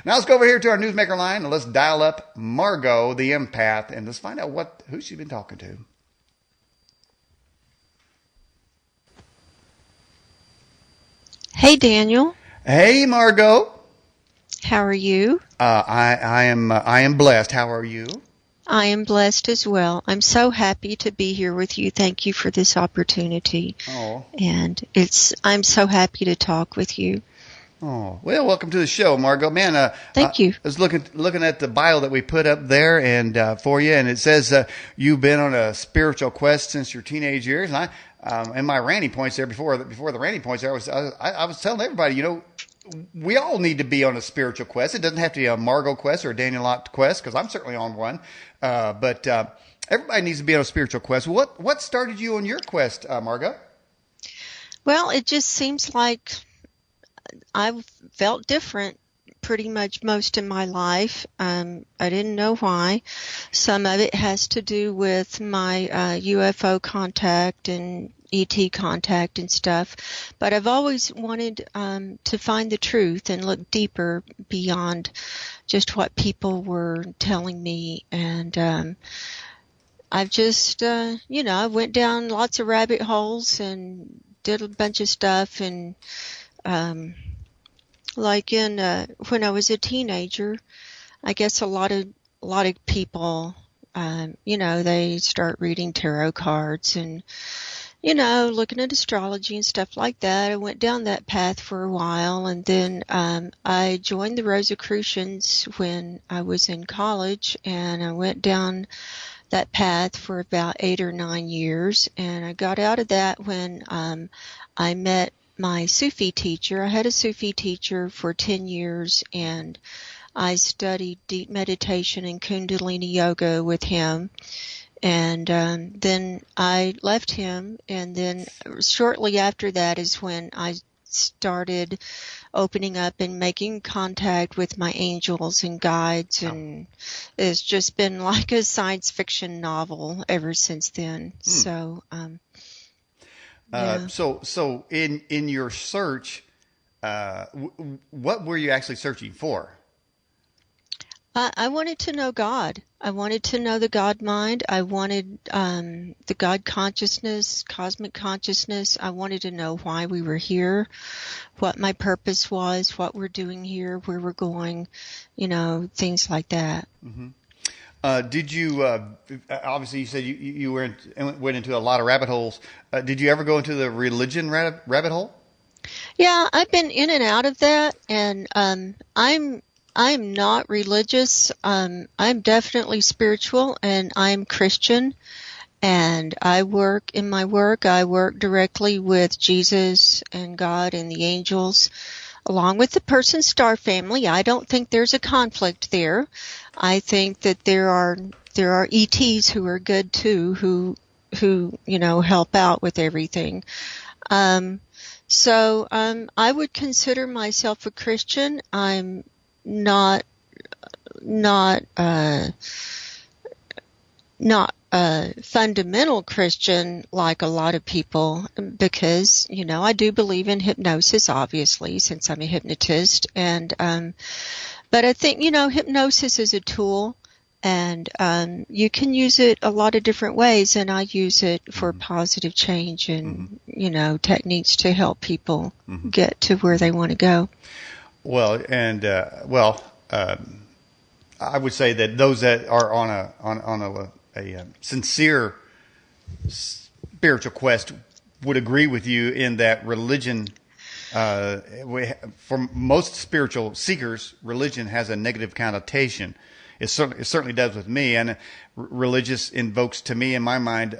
Now let's go over here to our newsmaker line and let's dial up Margo, the empath, and let's find out who she's been talking to. Hey, Daniel. Hey, Margo. How are you? I am blessed. How are you? I am blessed as well. I'm so happy to be here with you. Thank you for this opportunity. Oh. And I'm so happy to talk with you. Oh, well, welcome to the show, Margo. Man, thank you. I was looking at the bio that we put up there and for you, and it says you've been on a spiritual quest since your teenage years. And in my ranting points there before the ranting points there, I was telling everybody, we all need to be on a spiritual quest. It doesn't have to be a Margo quest or a Daniel Locke quest, because I'm certainly on one. But everybody needs to be on a spiritual quest. What started you on your quest, Margo? Well, it just seems like I've felt different pretty much most of my life. I didn't know why. Some of it has to do with my UFO contact and ET contact and stuff, but I've always wanted to find the truth and look deeper beyond just what people were telling me. And I've just, I went down lots of rabbit holes and did a bunch of stuff. And when I was a teenager, I guess a lot of people, they start reading tarot cards and looking at astrology and stuff like that. I went down that path for a while, and then I joined the Rosicrucians when I was in college, and I went down that path for about 8 or 9 years, and I got out of that when I met my Sufi teacher. I had a Sufi teacher for 10 years, and I studied deep meditation and Kundalini yoga with him. And then I left him, and then shortly after that is when I started opening up and making contact with my angels and guides, and it's just been like a science fiction novel ever since then. So, yeah. So in your search, what were you actually searching for? I wanted to know God. I wanted to know the God mind. I wanted the God consciousness, cosmic consciousness. I wanted to know why we were here, what my purpose was, what we're doing here, where we're going, things like that. Mm-hmm. Did you, obviously you said you went into a lot of rabbit holes. Did you ever go into the religion rabbit hole? Yeah, I've been in and out of that, and I'm not religious. I'm definitely spiritual, and I'm Christian. And I work directly with Jesus and God and the angels, along with the person star family. I don't think there's a conflict there. I think that there are ETs who are good too, who help out with everything. So I would consider myself a Christian. I'm not a fundamental Christian like a lot of people, because I do believe in hypnosis, obviously, since I'm a hypnotist, and but I think hypnosis is a tool, and you can use it a lot of different ways, and I use it for positive change and techniques to help people get to where they want to go. Well, and I would say that those that are on a sincere spiritual quest would agree with you in that religion. For most spiritual seekers, religion has a negative connotation. It certainly does with me, and religious invokes to me, in my mind,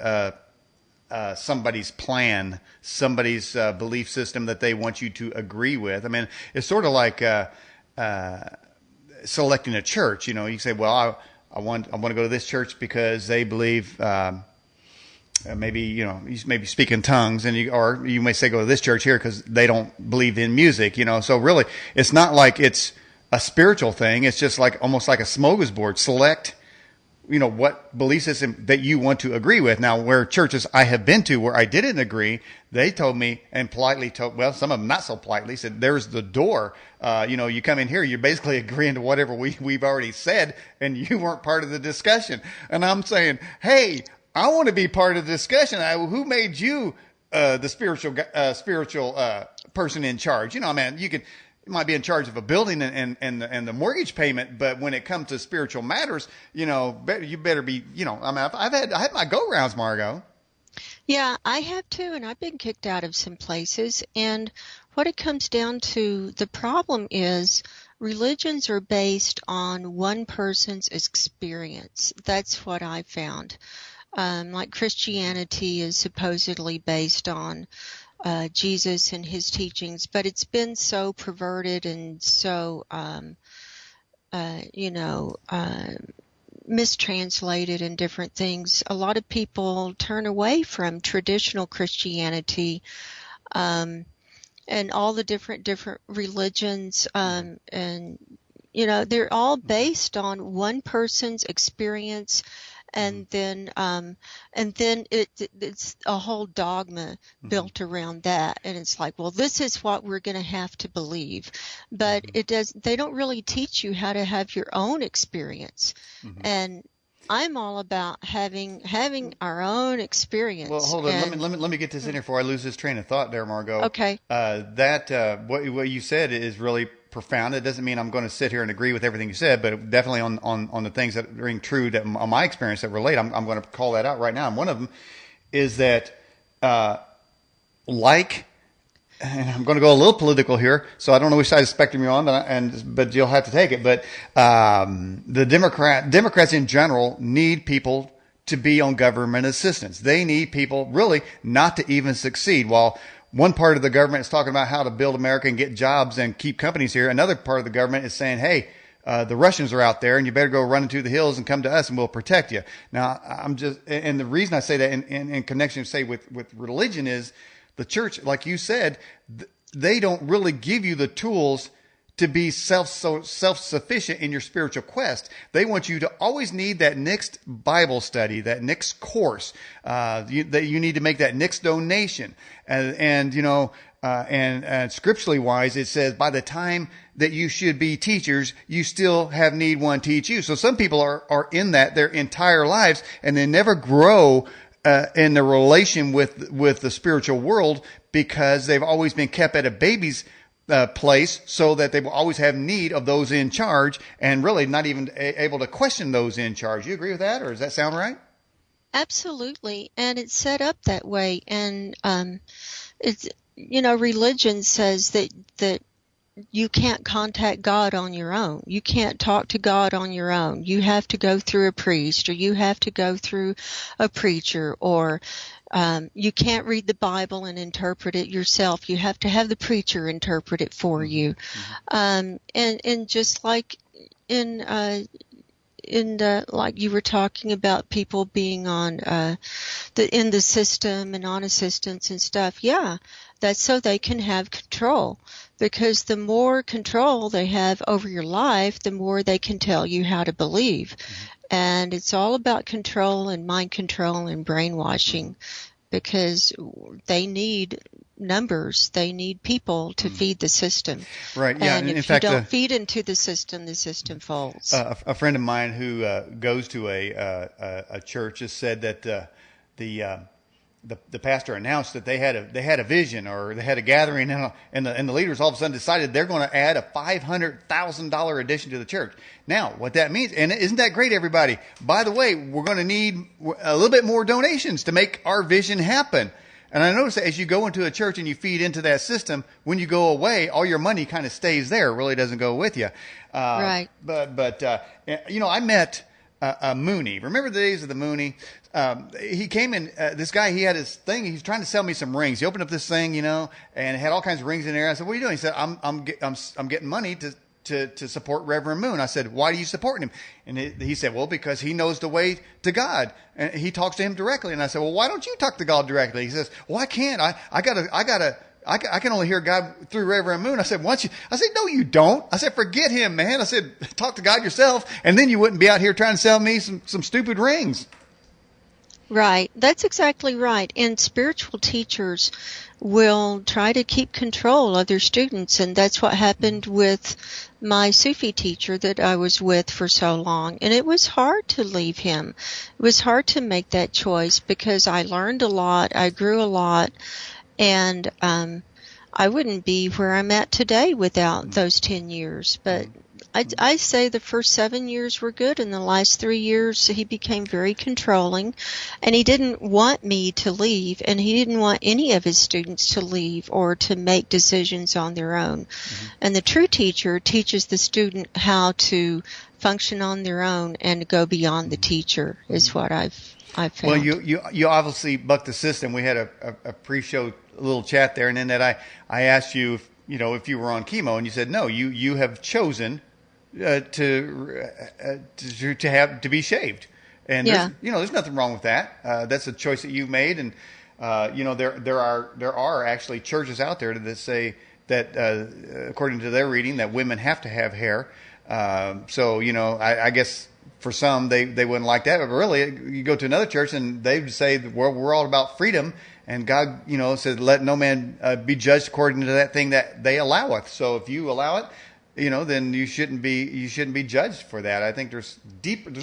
somebody's plan, somebody's belief system that they want you to agree with. I mean, it's sort of like selecting a church. You say, well, I want to go to this church because they believe maybe you maybe speak in tongues, or you may say go to this church here because they don't believe in music. So really, it's not like it's a spiritual thing. It's just like almost like a smorgasbord. Select what belief system that you want to agree with. Now, where churches I have been to where I didn't agree, they told me and politely some of them not so politely said, there's the door. You come in here, you're basically agreeing to whatever we've already said, and you weren't part of the discussion. And I'm saying, hey, I want to be part of the discussion. Who made you the spiritual person in charge? You might be in charge of a building and the mortgage payment, but when it comes to spiritual matters, you better be, I had my go rounds, Margo. Yeah, I have too, and I've been kicked out of some places. And what it comes down to, the problem is religions are based on one person's experience. That's what I found. Like Christianity is supposedly based on Jesus and his teachings, but it's been so perverted and so, mistranslated and different things. A lot of people turn away from traditional Christianity, and all the different religions, and they're all based on one person's experience. And then it's a whole dogma built around that, and it's like, well, this is what we're going to have to believe, but they don't really teach you how to have your own experience, and I'm all about having our own experience. Well, hold on, let me get this in here before I lose this train of thought, there, Margo. Okay. What you said is really profound. It doesn't mean I'm going to sit here and agree with everything you said, but definitely on the things that ring true on my experience that relate, I'm going to call that out right now. And one of them is that, and I'm going to go a little political here, so I don't know which side of the spectrum you're on, but you'll have to take it. But the Democrats in general need people to be on government assistance. They need people really not to even succeed. While one part of the government is talking about how to build America and get jobs and keep companies here, another part of the government is saying, hey, the Russians are out there and you better go run into the hills and come to us and we'll protect you. Now, and the reason I say that in connection, say, with religion is the church, like you said, they don't really give you the tools to be self-sufficient in your spiritual quest. They want you to always need that next Bible study, that next course. That you need to make that next donation. And scripturally wise, it says by the time that you should be teachers, you still have need one teach you. So some people are in that their entire lives, and they never grow in the relation with the spiritual world because they've always been kept at a baby's place, so that they will always have need of those in charge and really not even able to question those in charge. You agree with that, or does that sound right? Absolutely, and it's set up that way. And religion says that you can't contact God on your own. You can't talk to God on your own. You have to go through a priest, or you have to go through a preacher, or you can't read the Bible and interpret it yourself. You have to have the preacher interpret it for you. And just like like you were talking about people being on in the system and on assistance and stuff. Yeah, that's so they can have control. Because the more control they have over your life, the more they can tell you how to believe. And it's all about control and mind control and brainwashing, because they need numbers. They need people to feed the system. Right. Yeah. And if you don't feed into the system falls. A friend of mine who goes to a church has said that the pastor announced that they had a vision, or they had a gathering, and the leaders all of a sudden decided they're going to add a $500,000 addition to the church. Now, what that means, and isn't that great, everybody? By the way, we're going to need a little bit more donations to make our vision happen. And I notice that as you go into a church and you feed into that system, when you go away, all your money kind of stays there. It really doesn't go with you. Right. But I met Mooney. Remember the days of the Mooney? He came in, this guy, he had his thing. He was trying to sell me some rings. He opened up this thing, and it had all kinds of rings in there. I said, "What are you doing?" He said, I'm getting money to support Reverend Moon. I said, "Why are you supporting him?" And he said, "Well, because he knows the way to God, and he talks to him directly." And I said, "Well, why don't you talk to God directly?" He says, "Well, I can't. I gotta I can only hear God through river and moon. I said, I said, no, you don't. I said, forget him, man. I said, talk to God yourself, and then you wouldn't be out here trying to sell me some stupid rings. Right. That's exactly right. And spiritual teachers will try to keep control of their students, and that's what happened with my Sufi teacher that I was with for so long. And it was hard to leave him. It was hard to make that choice because I learned a lot, I grew a lot, and I wouldn't be where I'm at today without those 10 years. But I say the first 7 years were good, and the last 3 years he became very controlling, and he didn't want me to leave, and he didn't want any of his students to leave or to make decisions on their own. And the true teacher teaches the student how to function on their own and go beyond the teacher, is what I've found. Well, you obviously bucked the system. We had a pre-show little chat there, and in that I asked you if you were on chemo, and you said no. You have chosen to be shaved, and there's nothing wrong with that. That's a choice that you've made, and there are actually churches out there that say that according to their reading that women have to have hair. So I guess for some they wouldn't like that, but really you go to another church and they would say we're all about freedom, and God said let no man be judged according to that thing that they alloweth. So if you allow it, then you shouldn't be judged for that. I think there's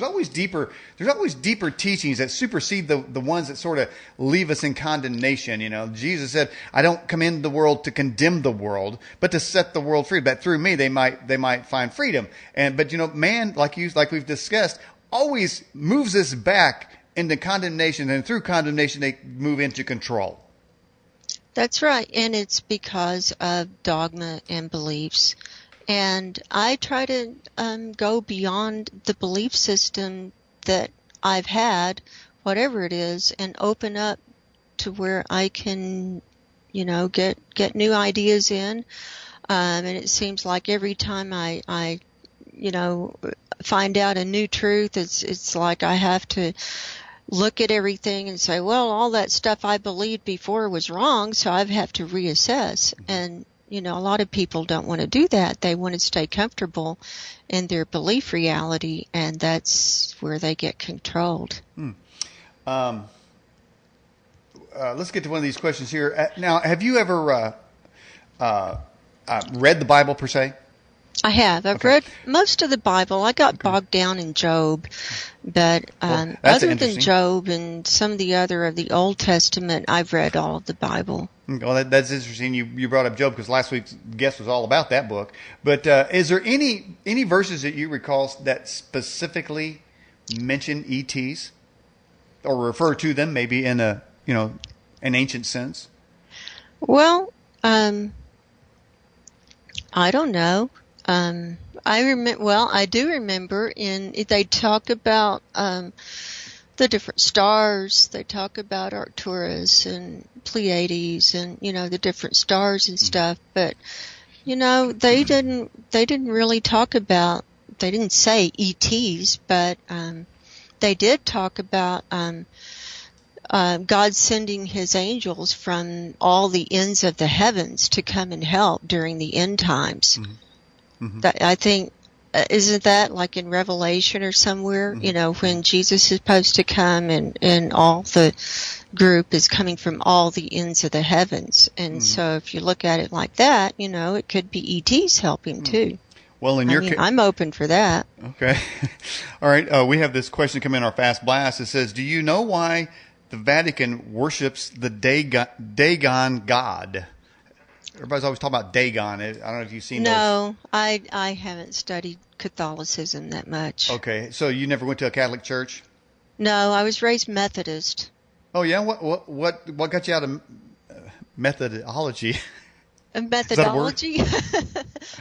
always deeper teachings that supersede the ones that sort of leave us in condemnation. Jesus said, I don't come into the world to condemn the world, but to set the world free. But through me, they might find freedom. But man, like we've discussed, always moves us back into condemnation, and through condemnation, they move into control. That's right. And it's because of dogma and beliefs. And I try to go beyond the belief system that I've had, whatever it is, and open up to where I can, get new ideas in. And it seems like every time I find out a new truth, it's like I have to look at everything and say, well, all that stuff I believed before was wrong, so I have to reassess. And a lot of people don't want to do that. They want to stay comfortable in their belief reality, and that's where they get controlled. Let's get to one of these questions here. Now, have you ever read the Bible per se? I have. I've read most of the Bible. I got bogged down in Job, but other than Job and some of the other of the Old Testament, I've read all of the Bible. Well, that's interesting. You brought up Job because last week's guest was all about that book. But is there any verses that you recall that specifically mention ETs or refer to them, maybe in an ancient sense? Well, I don't know. I do remember they talk about the different stars. They talk about Arcturus and Pleiades and the different stars and stuff. But they didn't really talk about. They didn't say ETs, but they did talk about God sending His angels from all the ends of the heavens to come and help during the end times. That, I think, isn't that like in Revelation or somewhere, when Jesus is supposed to come and all the group is coming from all the ends of the heavens. And so if you look at it like that, it could be ETs helping too. Well, I'm open for that. Okay. All right. We have this question come in our Fast Blast. It says, do you know why the Vatican worships the Dagon god? Everybody's always talking about Dagon. I don't know if you've seen those. No, I haven't studied Catholicism that much. Okay, so you never went to a Catholic church? No, I was raised Methodist. Oh yeah, what got you out of methodology? Methodology?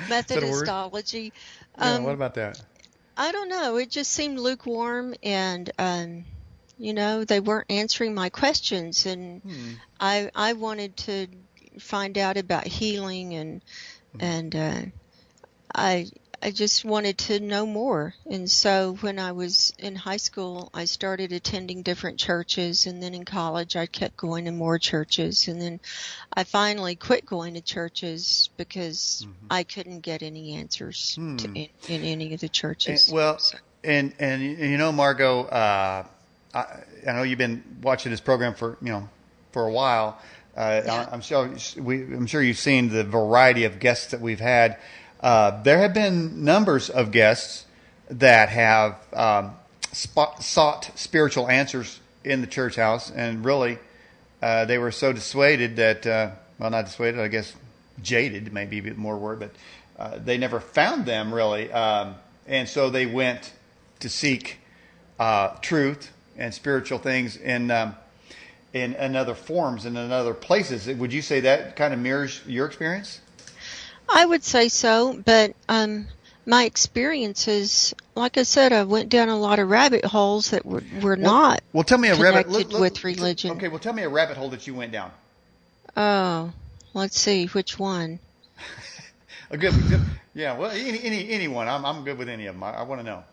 Methodistology. Yeah, what about that? I don't know. It just seemed lukewarm, and they weren't answering my questions, and I wanted to find out about healing, and I just wanted to know more. And so when I was in high school, I started attending different churches, and then in college I kept going to more churches, and then I finally quit going to churches because I couldn't get any answers in any of the churches. Well, So, and you know, Margo, I know you've been watching this program for a while. yeah. I'm sure you've seen the variety of guests that we've had. There have been numbers of guests that have sought spiritual answers in the church house, and really, they were so dissuaded that, well, not dissuaded, I guess, jaded, maybe a bit more word, but they never found them really, and so they went to seek truth and spiritual things in other forms and in other places. Would you say that kind of mirrors your experience? I would say so, but my experiences, like I said, I went down a lot of rabbit holes that were not Well, tell me a connected with religion. Okay, well, tell me a rabbit hole that you went down. Oh, let's see, which one? A good, yeah. Well, anyone. I'm good with any of them. I want to know.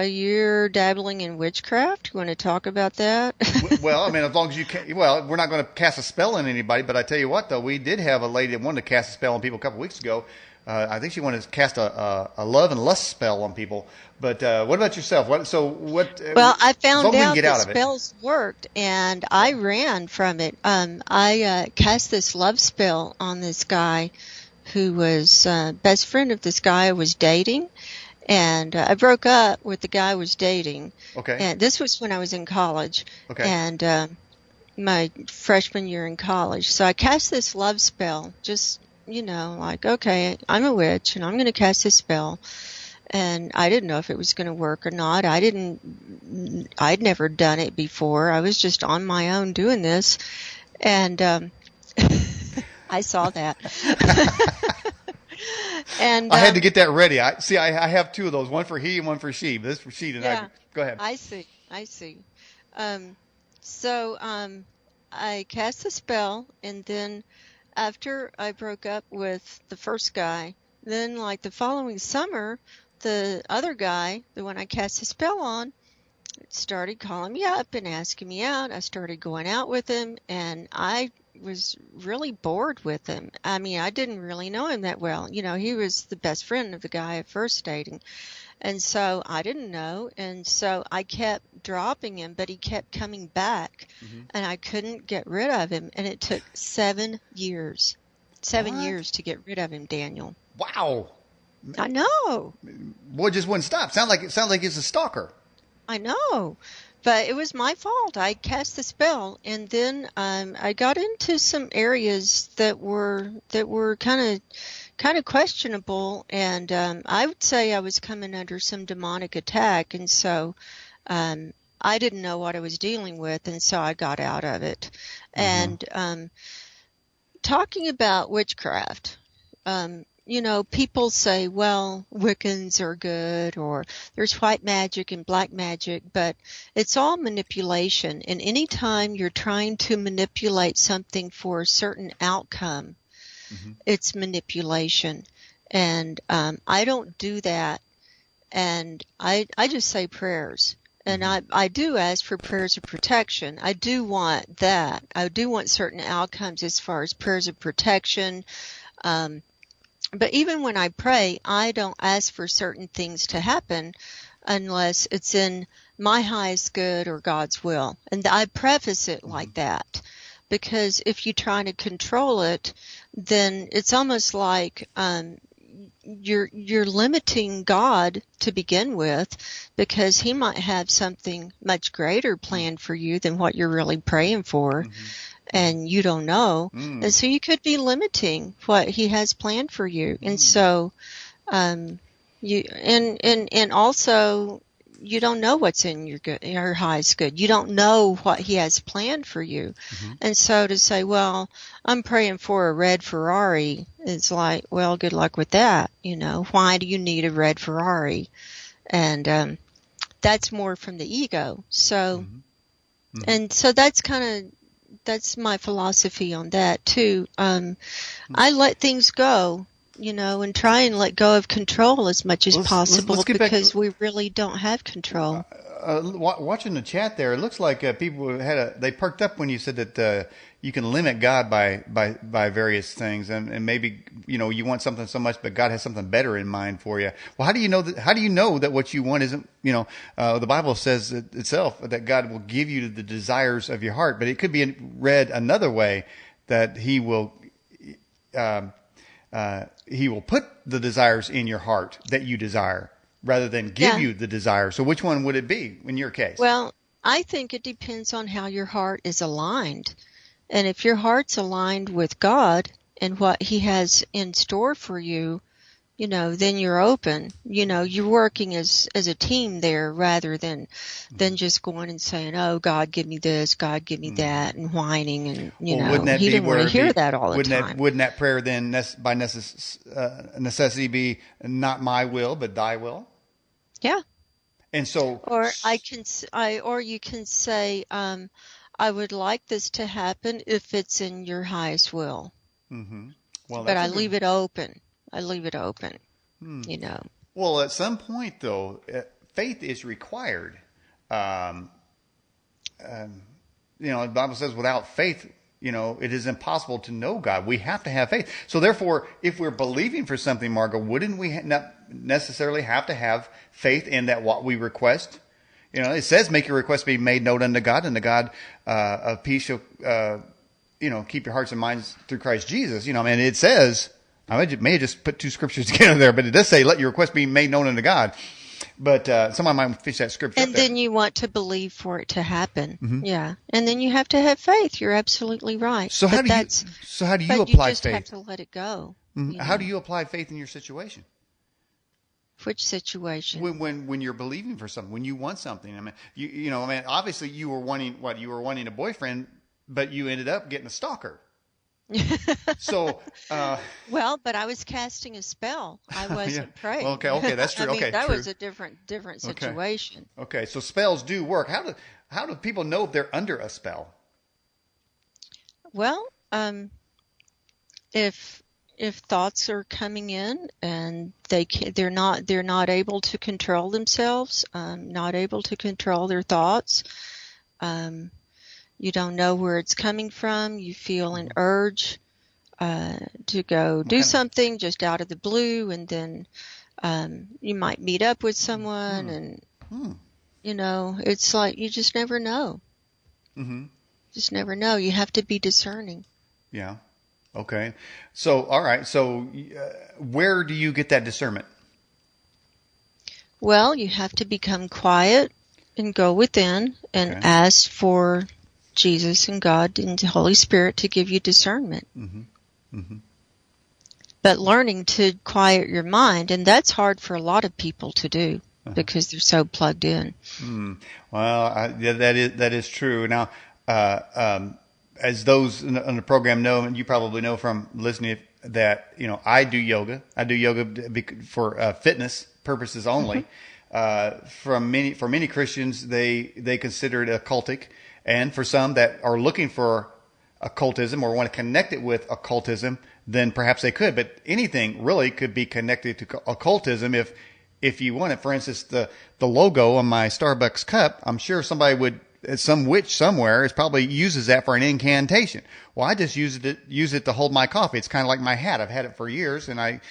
You're dabbling in witchcraft? You want to talk about that? Well, I mean, as long as you can. Well, we're not going to cast a spell on anybody, but I tell you what, though, we did have a lady that wanted to cast a spell on people a couple weeks ago. I think she wanted to cast a love and lust spell on people. But what about yourself? Well, I found out that spells worked, and I ran from it. I cast this love spell on this guy who was best friend of this guy I was dating. And I broke up with the guy I was dating. Okay. And this was when I was in college. Okay. And my freshman year in college. So I cast this love spell, just, like, okay, I'm a witch, and I'm going to cast this spell. And I didn't know if it was going to work or not. I'd never done it before. I was just on my own doing this. And I saw that. And I had to get that ready. I have two of those, one for he and one for she. But this is for she tonight. Yeah, Go ahead. I see. So I cast the spell, and then after I broke up with the first guy, then like the following summer, the other guy, the one I cast the spell on, started calling me up and asking me out. I started going out with him, and I was really bored with him. I mean, I didn't really know him that well. He was the best friend of the guy I first dating. And so I didn't know. And so I kept dropping him, but he kept coming back. Mm-hmm. And I couldn't get rid of him. And it took 7 years. 7 years to get rid of him, Daniel. Wow. I know. Boy, just wouldn't stop. Sounds like he's a stalker. I know. But it was my fault. I cast the spell, and then I got into some areas that were kind of questionable, and I would say I was coming under some demonic attack, and so I didn't know what I was dealing with, and so I got out of it. Mm-hmm. And talking about witchcraft, people say, well, Wiccans are good, or there's white magic and black magic, but it's all manipulation. And anytime you're trying to manipulate something for a certain outcome, mm-hmm. it's manipulation. And I don't do that. And I just say prayers. And mm-hmm. I do ask for prayers of protection. I do want that. I do want certain outcomes as far as prayers of protection. But even when I pray, I don't ask for certain things to happen unless it's in my highest good or God's will. And I preface it like that, because if you try to control it, then it's almost like you're limiting God to begin with, because he might have something much greater planned for you than what you're really praying for. Mm-hmm. And you don't know. And so you could be limiting what he has planned for you. And so, you, and also you don't know what's in your highest good. You don't know what he has planned for you. Mm-hmm. And so to say, well, I'm praying for a red Ferrari, it's like, well, good luck with that. Why do you need a red Ferrari? And, that's more from the ego. So, and so that's my philosophy on that too. I let things go and try and let go of control as much as possible let's get back because to, we really don't have control. watching the chat there. It looks like people they perked up when you said that you can limit God by various things, and maybe you want something so much, but God has something better in mind for you. Well, how do you know that? How do you know that what you want isn't? The Bible says itself that God will give you the desires of your heart, but it could be read another way, that He will put the desires in your heart that you desire, rather than give you the desire. So which one would it be in your case? Well, I think it depends on how your heart is aligned. And if your heart's aligned with God and what He has in store for you, then you're open. You're working as a team there rather than just going and saying, "Oh, God, give me this, God, give me that," and whining. And wouldn't that He be didn't want to hear that all the wouldn't time. Wouldn't that prayer then by necessity be not my will but Thy will? Yeah. And so, or you can say, I would like this to happen if it's in your highest will. Mm-hmm. Well, but I leave it open. Well, at some point, though, faith is required. The Bible says without faith, it is impossible to know God. We have to have faith. So therefore, if we're believing for something, Margo, wouldn't we not necessarily have to have faith in that what we request? It says, make your request be made known unto God, and the God of peace shall, keep your hearts and minds through Christ Jesus. It says, I may have just put two scriptures together there, but it does say, let your request be made known unto God. But somebody might fish that scripture. And then you want to believe for it to happen. Mm-hmm. Yeah. And then you have to have faith. You're absolutely right. So how do you apply faith? You just have to let it go. Mm-hmm. How do you apply faith in your situation? Which situation? When you're believing for something, when you want something. Obviously you were wanting a boyfriend, but you ended up getting a stalker. So, well, but I was casting a spell. I wasn't praying. Okay, that's true. That was a different situation. Okay, so spells do work. How do people know if they're under a spell? Well, if thoughts are coming in and they're not able to control themselves, not able to control their thoughts, you don't know where it's coming from. You feel an urge to go do something just out of the blue, and then you might meet up with someone, and it's like you just never know. Mm-hmm. Just never know. You have to be discerning. Yeah. Okay. So, all right. So, where do you get that discernment? Well, you have to become quiet and go within and ask for Jesus and God and the Holy Spirit to give you discernment. Mm-hmm. Mm-hmm. But learning to quiet your mind, and that's hard for a lot of people to do because they're so plugged in. Well, that is true. Now, as those on the program know, and you probably know from listening, that I do yoga. I do yoga for fitness purposes only. Mm-hmm. For many Christians, they consider it occultic. And for some that are looking for occultism or want to connect it with occultism, then perhaps they could. But anything really could be connected to occultism if you want it. For instance, the logo on my Starbucks cup, I'm sure somebody would, some witch somewhere probably uses that for an incantation. Well, I just use it to hold my coffee. It's kind of like my hat. I've had it for years, and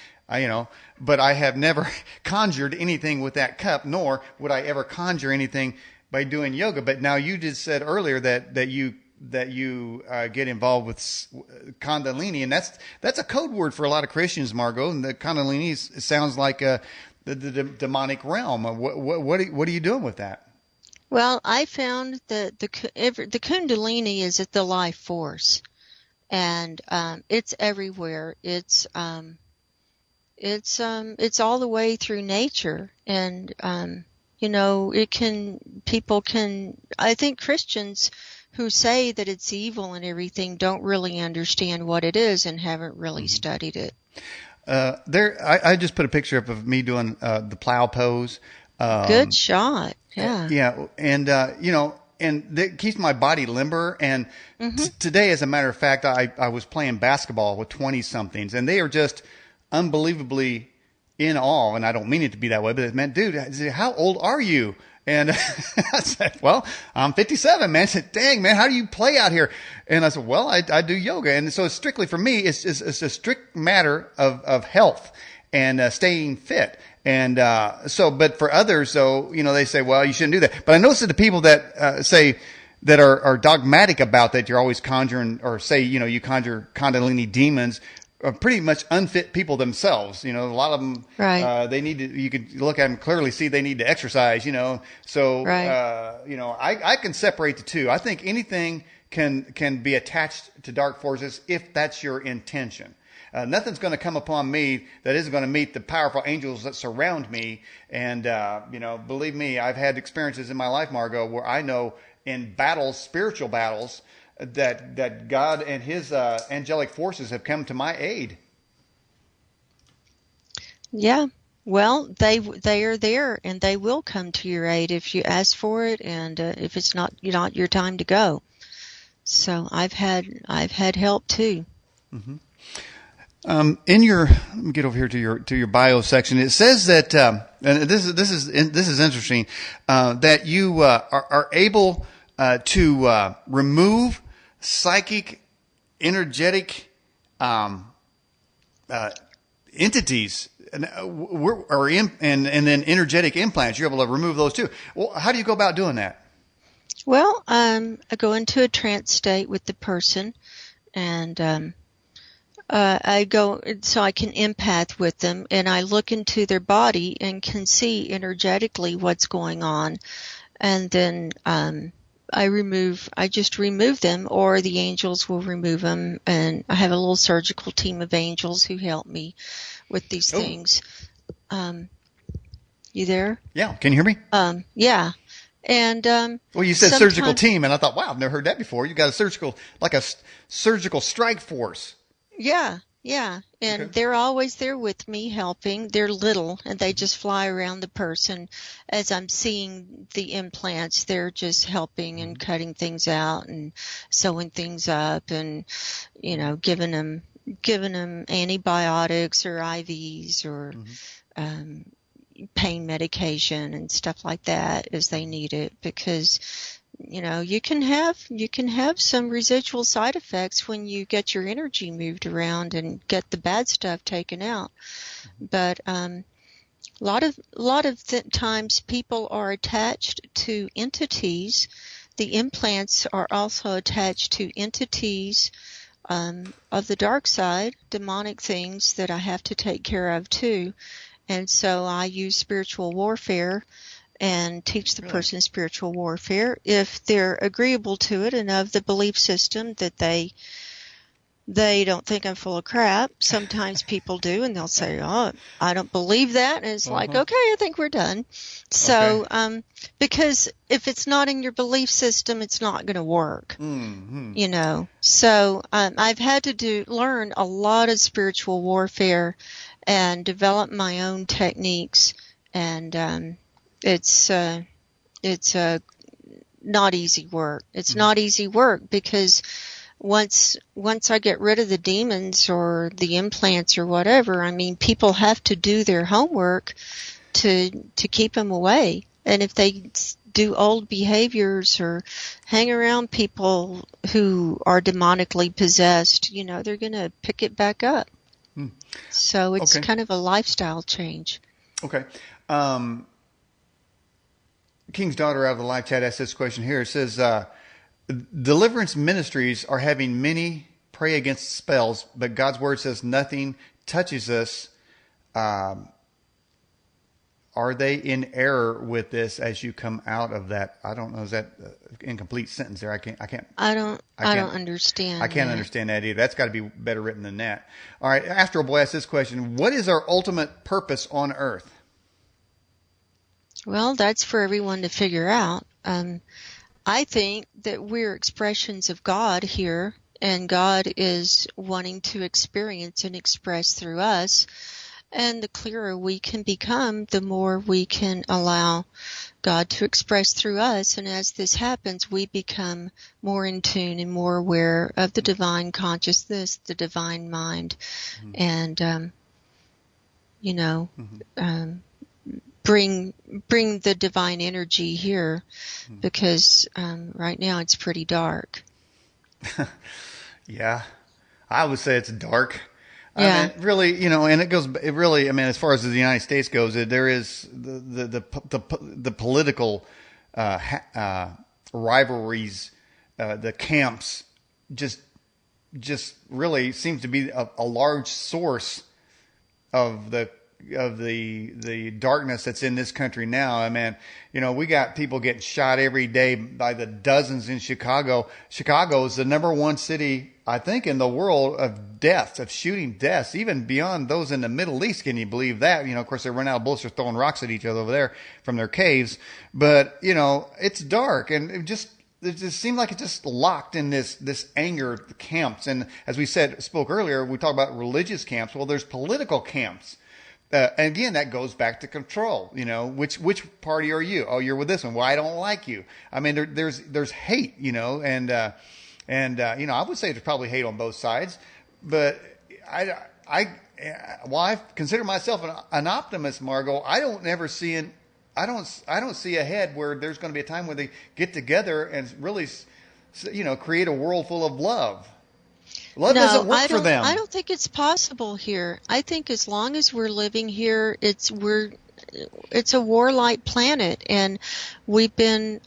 but I have never conjured anything with that cup, nor would I ever conjure anything by doing yoga. But now you just said earlier that you get involved with Kundalini, and that's a code word for a lot of Christians, Margo. And the Kundalini sounds like the demonic realm. What are you doing with that? Well, I found that the Kundalini is the life force, and it's everywhere. It's all the way through nature, and I think Christians who say that it's evil and everything don't really understand what it is and haven't really studied it. I just put a picture up of me doing the plow pose. Good shot. Yeah. Yeah. And, and it keeps my body limber. And today, as a matter of fact, I was playing basketball with 20 somethings, and they are just unbelievably in awe, and I don't mean it to be that way, but it meant, dude, how old are you? And I said, well, I'm 57, man. I said, dang, man, how do you play out here? And I said, well, I do yoga. And so it's strictly for me, it's a strict matter of health and staying fit. And but for others, though, they say, well, you shouldn't do that. But I notice that the people that say that are dogmatic about that, you're always conjuring, or say, you conjure Kundalini demons, are pretty much unfit people themselves. A lot of them, Right. they need to, you can look at them clearly, see they need to exercise, So, Right. I can separate the two. I think anything can be attached to dark forces if that's your intention. Nothing's going to come upon me that isn't going to meet the powerful angels that surround me. And, believe me, I've had experiences in my life, Margo, where I know in battles, spiritual battles, that God and his angelic forces have come to my aid. Yeah. Well, they are there, and they will come to your aid if you ask for it, and if it's not your time to go. So I've had help too. Mm-hmm. Let me get over here to your bio section. It says that, and this is interesting, that you are able to remove psychic, energetic entities, and then energetic implants. You're able to remove those too. Well, how do you go about doing that? Well, I go into a trance state with the person, and I go so I can empath with them, and I look into their body and can see energetically what's going on, and then I just remove them, or the angels will remove them, and I have a little surgical team of angels who help me with these things. You there? Yeah. Can you hear me? Yeah. And well, you said surgical team, and I thought, wow, I've never heard that before. You got a surgical strike force. Yeah, yeah. And Okay. they're always there with me helping. They're little, and they just fly around the person as I'm seeing the implants. They're just helping and cutting things out and sewing things up, and giving them antibiotics or IVs or pain medication and stuff like that as they need it, because you can have some residual side effects when you get your energy moved around and get the bad stuff taken out. But a lot of times people are attached to entities. The implants are also attached to entities of the dark side, demonic things that I have to take care of too. And so I use spiritual warfare and teach the person spiritual warfare if they're agreeable to it and of the belief system that they don't think I'm full of crap. Sometimes people do, and they'll say, oh, I don't believe that. And it's like, okay, I think we're done. So, because if it's not in your belief system, it's not going to work, So, I've had to learn a lot of spiritual warfare and develop my own techniques. And, it's not easy work. It's not easy work because once I get rid of the demons or the implants or whatever, I mean, people have to do their homework to keep them away. And if they do old behaviors or hang around people who are demonically possessed, they're going to pick it back up. So it's kind of a lifestyle change. Okay. King's daughter out of the live chat asked this question here. It says, deliverance ministries are having many pray against spells, but God's word says nothing touches us. Are they in error with this as you come out of that? I don't know. Is that incomplete sentence there? I don't understand. I can't understand that either. That's got to be better written than that. All right. Astro Boy asked this question. What is our ultimate purpose on earth? Well, that's for everyone to figure out. I think that we're expressions of God here, and God is wanting to experience and express through us. And the clearer we can become, the more we can allow God to express through us. And as this happens, we become more in tune and more aware of the divine consciousness, the divine mind. And you know, bring the divine energy here, because right now it's pretty dark. Yeah, I would say it's dark. I Yeah. mean, really, and it really, I mean, as far as the United States goes, there is the political rivalries, the camps, just really seems to be a large source of the darkness that's in this country now. I mean, we got people getting shot every day by the dozens in Chicago. Chicago is the number one city, I think, in the world of deaths, of shooting deaths, even beyond those in the Middle East. Can you believe that? Of course, they run out of bullets, they're throwing rocks at each other over there from their caves. But, it's dark, and it just seemed like it's just locked in this anger camps. And as we spoke earlier, we talked about religious camps. Well, there's political camps. And again, that goes back to control. Which party are you? Oh, you're with this one. Well, I don't like you. I mean, there's hate. And I would say there's probably hate on both sides. But I consider myself an optimist, Margo. I don't see ahead where there's going to be a time where they get together and really, create a world full of love. Love doesn't work for them. I don't think it's possible here. I think as long as we're living here, it's a warlike planet, and we've been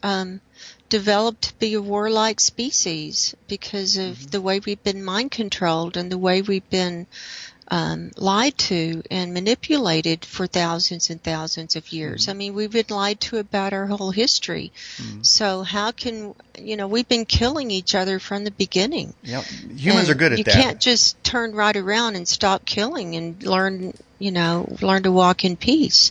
developed to be a warlike species because of the way we've been mind controlled and the way we've been lied to and manipulated for thousands and thousands of years. I mean, we've been lied to about our whole history. So how can, we've been killing each other from the beginning. Yep. Humans are good at that. You can't just turn right around and stop killing and learn to walk in peace.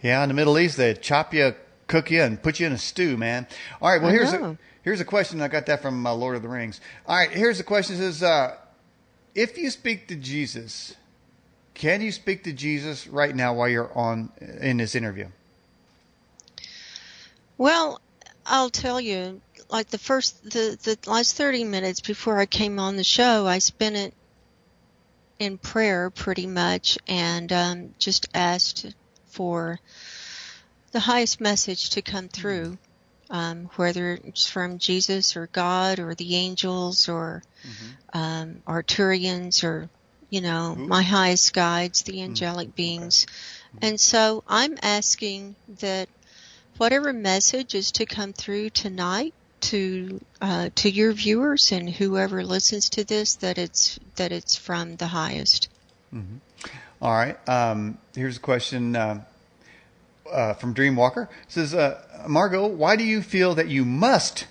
Yeah, in the Middle East, they chop you, cook you, and put you in a stew, man. All right, well, here's a question. I got that from Lord of the Rings. All right, here's the question. It says, if you speak to Jesus, can you speak to Jesus right now while you're in this interview? Well, I'll tell you, like the last 30 minutes before I came on the show, I spent it in prayer pretty much, and just asked for the highest message to come through, whether it's from Jesus or God or the angels or Arturians or, my highest guides, the angelic beings. And so I'm asking that whatever message is to come through tonight to your viewers and whoever listens to this, that it's from the highest. All right. Here's a question from Dreamwalker. It says, Margo, why do you feel that you must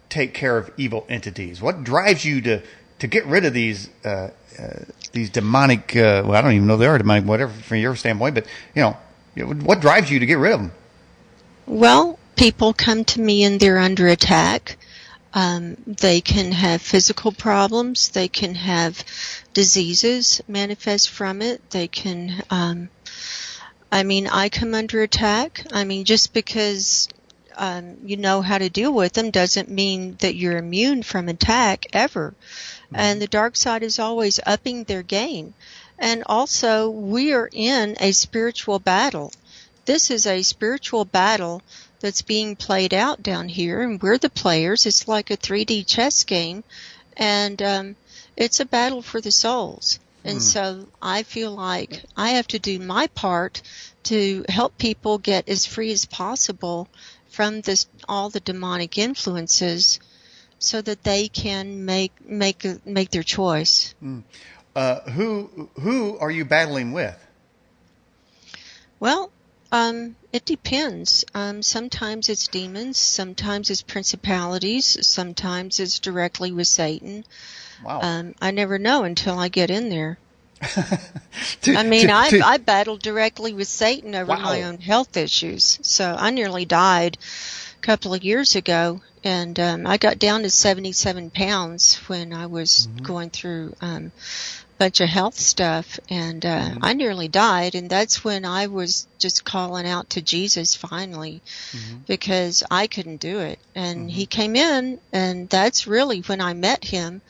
take care of evil entities? What drives you to get rid of these demonic? Well, I don't even know if they are demonic, whatever from your standpoint. But what drives you to get rid of them? Well, people come to me and they're under attack. They can have physical problems. They can have diseases manifest from it. They can. I come under attack. Just because you know how to deal with them doesn't mean that you're immune from attack ever. And the dark side is always upping their game. And also, we are in a spiritual battle. This is a spiritual battle that's being played out down here, and we're the players. It's like a 3D chess game, and it's a battle for the souls. And so I feel like I have to do my part to help people get as free as possible from all the demonic influences, so that they can make their choice. Who are you battling with? Well, it depends. Sometimes it's demons, sometimes it's principalities, sometimes it's directly with Satan. Wow. I never know until I get in there. I battled directly with Satan over my own health issues. So I nearly died a couple of years ago, and I got down to 77 pounds when I was going through a bunch of health stuff, and I nearly died, and that's when I was just calling out to Jesus finally, because I couldn't do it. And he came in, and that's really when I met him.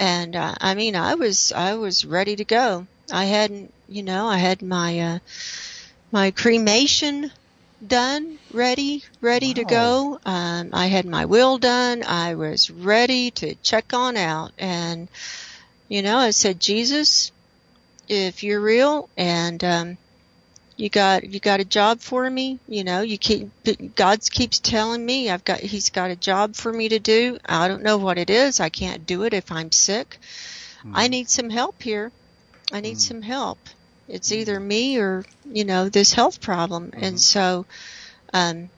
And I was ready to go. I hadn't, I had my cremation done, ready to Wow. go. I had my will done. I was ready to check on out. And, I said, Jesus, if you're real and you got a job for me, God keeps telling me he's got a job for me to do. I don't know what it is. I can't do it if I'm sick. I Mm-hmm. need some help here. I need some help. It's either me or, this health problem. Mm-hmm. And so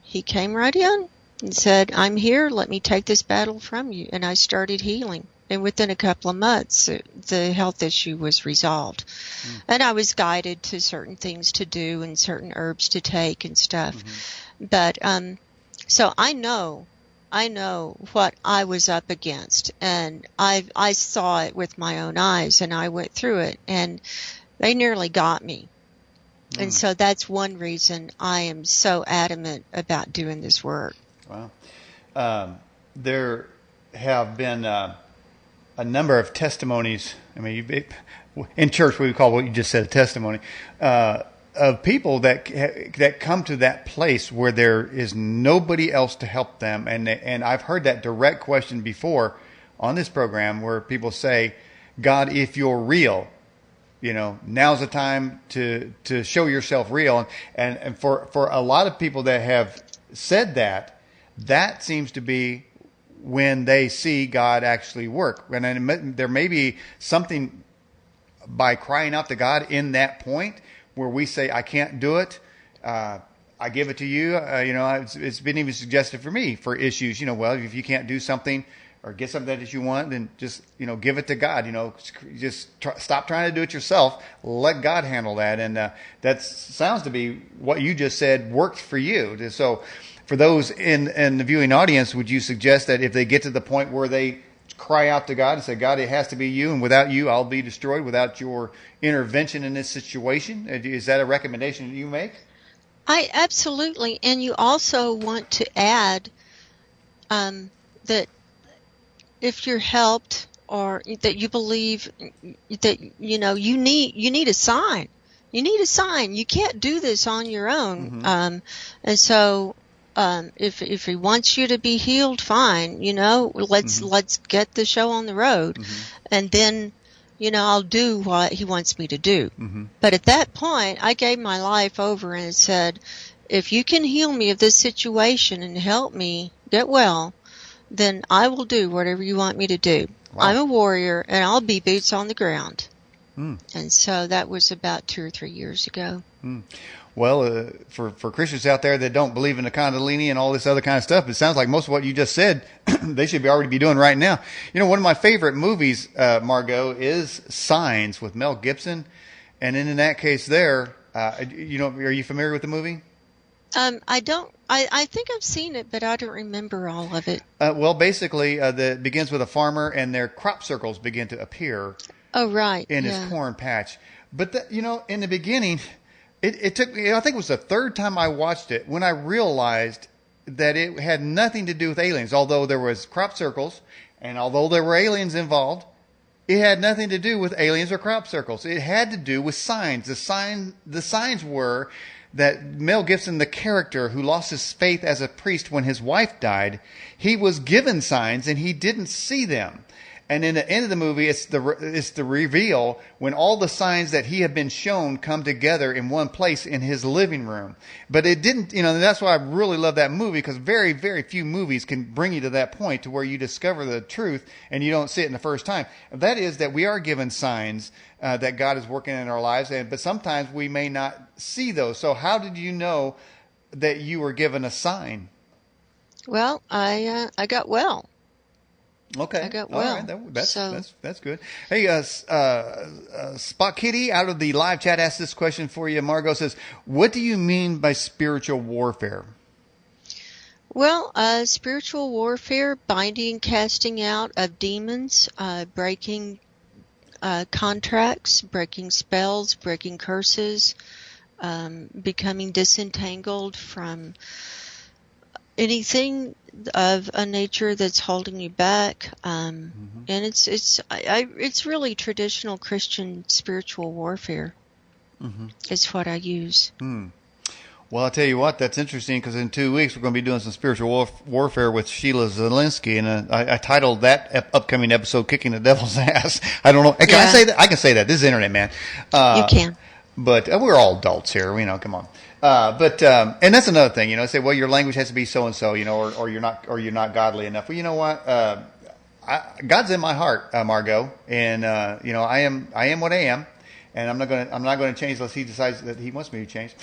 he came right in and said, I'm here. Let me take this battle from you. And I started healing. And within a couple of months, the health issue was resolved. And I was guided to certain things to do and certain herbs to take and stuff. But so I know what I was up against, and I saw it with my own eyes, and I went through it, and they nearly got me. And so that's one reason I am so adamant about doing this work. Wow. There have been a number of testimonies. I mean, in church we would call what you just said a testimony, of people that come to that place where there is nobody else to help them. And I've heard that direct question before on this program where people say, God, if you're real, now's the time to show yourself real. And for a lot of people that have said that seems to be when they see God actually work. And there may be something by crying out to God in that point where we say, I can't do it. I give it to you. It's been even suggested for me for issues, well, if you can't do something or get something that you want, then just, give it to God, stop trying to do it yourself. Let God handle that. And that sounds to be what you just said worked for you. So for those in the viewing audience, would you suggest that if they get to the point where they cry out to God and say, God, it has to be you, and without you, I'll be destroyed, without your intervention in this situation? Is that a recommendation that you make? I absolutely. And you also want to add that if you're helped or that you believe that, you need a sign. You need a sign. You can't do this on your own. And so if he wants you to be healed, fine, let's get the show on the road. And then, I'll do what he wants me to do. But at that point, I gave my life over and said, if you can heal me of this situation and help me get well, then I will do whatever you want me to do. Wow. I'm a warrior, and I'll be boots on the ground. And so that was about 2 or 3 years ago. Well, for Christians out there that don't believe in the Kundalini and all this other kind of stuff, it sounds like most of what you just said, they should already be doing right now. One of my favorite movies, Margo, is Signs with Mel Gibson. And in that case there, are you familiar with the movie? I don't. I think I've seen it, but I don't remember all of it. Well, basically, it begins with a farmer, and their crop circles begin to appear. Oh, right. In his corn patch. But, in the beginning, it took me, I think it was the third time I watched it, when I realized that it had nothing to do with aliens. Although there was crop circles, and although there were aliens involved, it had nothing to do with aliens or crop circles. It had to do with signs. The signs were that Mel Gibson, the character who lost his faith as a priest when his wife died, he was given signs and he didn't see them. And in the end of the movie, it's the reveal when all the signs that he had been shown come together in one place in his living room. But it didn't, that's why I really love that movie, because very, very few movies can bring you to that point to where you discover the truth and you don't see it in the first time. That is that we are given signs that God is working in our lives, but sometimes we may not see those. So how did you know that you were given a sign? Well, I got well. Okay. I got well. All right. That's good. Hey, Spot Kitty out of the live chat asked this question for you. Margo says, what do you mean by spiritual warfare? Well, spiritual warfare, binding, casting out of demons, breaking contracts, breaking spells, breaking curses, becoming disentangled from anything of a nature that's holding you back. Mm-hmm. And it's really traditional Christian spiritual warfare. Mm-hmm. Is what I use. Hmm. Well, I'll tell you what, that's interesting because in 2 weeks we're going to be doing some spiritual warfare with Sheila Zielinski, and I titled that upcoming episode "Kicking the Devil's Ass." I don't know. Can I say that? I can say that. This is internet, man. You can. But we're all adults here, come on. And that's another thing, say, well, your language has to be so and so, or you're not godly enough. Well, you know what? God's in my heart, Margo, and I am what I am. And I'm not gonna change unless he decides that he wants me to change.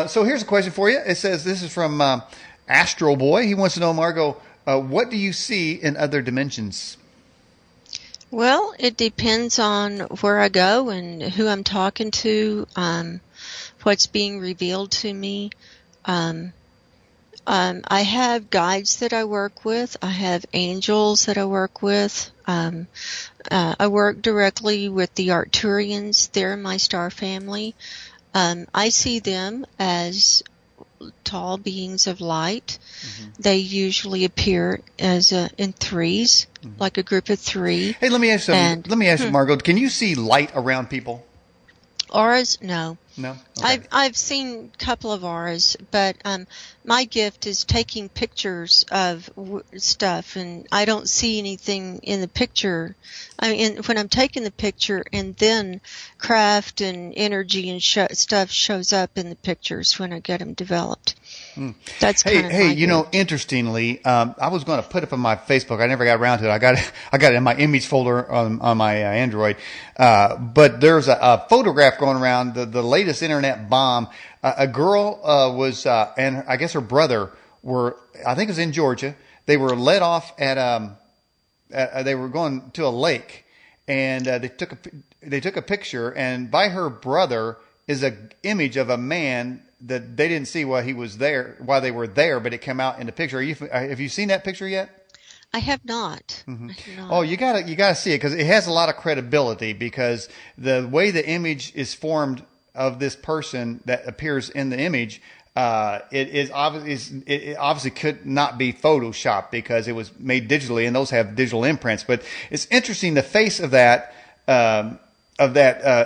So here's a question for you. It says, this is from Astro Boy. He wants to know, Margo, what do you see in other dimensions? Well, it depends on where I go and who I'm talking to, what's being revealed to me. I have guides that I work with. I have angels that I work with. I work directly with the Arcturians. They're in my star family. I see them as tall beings of light. Mm-hmm. They usually appear as in threes, mm-hmm. like a group of three. Hey, let me ask you, Margo, can you see light around people? Auras? No. No? Okay. I've seen a couple of auras, but my gift is taking pictures of stuff, and I don't see anything in the picture. I mean, when I'm taking the picture, and then craft and energy and stuff shows up in the pictures when I get them developed. That's kind of my gift. Interestingly, I was going to put up on my Facebook. I never got around to it. I got it in my image folder on my Android. But there's a photograph going around, the latest internet bomb. A girl was, and I guess her brother were, I think it was in Georgia. They were let off they were going to a lake, and they took a picture, and by her brother is an image of a man that they didn't see while they were there, but it came out in the picture. Have you seen that picture yet? I have not. Mm-hmm. I have not. Oh, you gotta see it because it has a lot of credibility, because the way the image is formed of this person that appears in the image, it obviously could not be photoshopped because it was made digitally, and those have digital imprints. But it's interesting, the face of that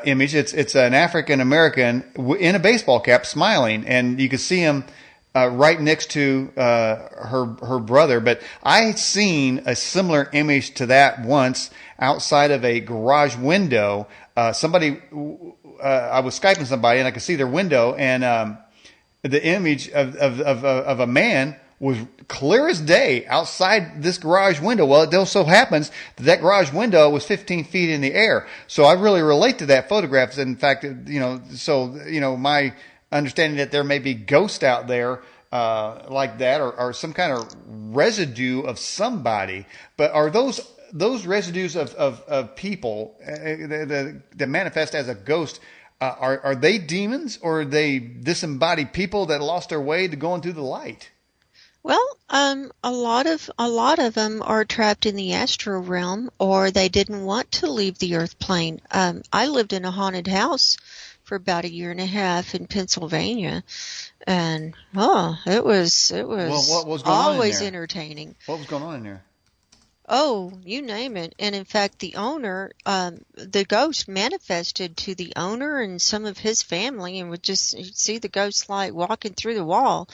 image. It's an African American in a baseball cap smiling, and you can see him right next to her brother. But I seen a similar image to that once outside of a garage window. I was Skyping somebody, and I could see their window, and the image of a man was clear as day outside this garage window. Well, it just so happens that garage window was 15 feet in the air. So I really relate to that photograph. In fact, my understanding that there may be ghosts out there like that, or some kind of residue of somebody. But are those residues of people that manifest as a ghost, are they demons, or are they disembodied people that lost their way to going through the light? Well, a lot of them are trapped in the astral realm, or they didn't want to leave the earth plane. I lived in a haunted house for about 1.5 years in Pennsylvania, and it was what was going always on in there? entertaining. What was going on in there? Oh, you name it. And in fact, the owner, the ghost manifested to the owner and some of his family, and you'd see the ghost like walking through the wall.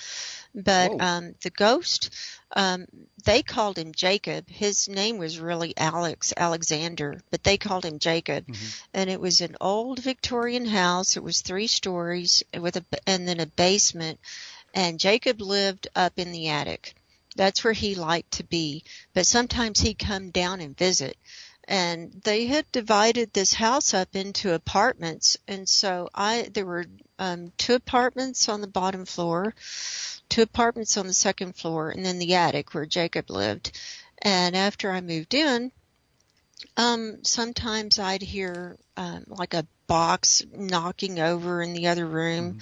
But the ghost, they called him Jacob. His name was really Alexander, but they called him Jacob. Mm-hmm. And it was an old Victorian house. It was 3 stories and then a basement. And Jacob lived up in the attic. That's where he liked to be. But sometimes he'd come down and visit. And they had divided this house up into apartments. And so there were 2 apartments on the bottom floor, 2 apartments on the second floor, and then the attic where Jacob lived. And after I moved in, sometimes I'd hear like a box knocking over in the other room. Mm-hmm.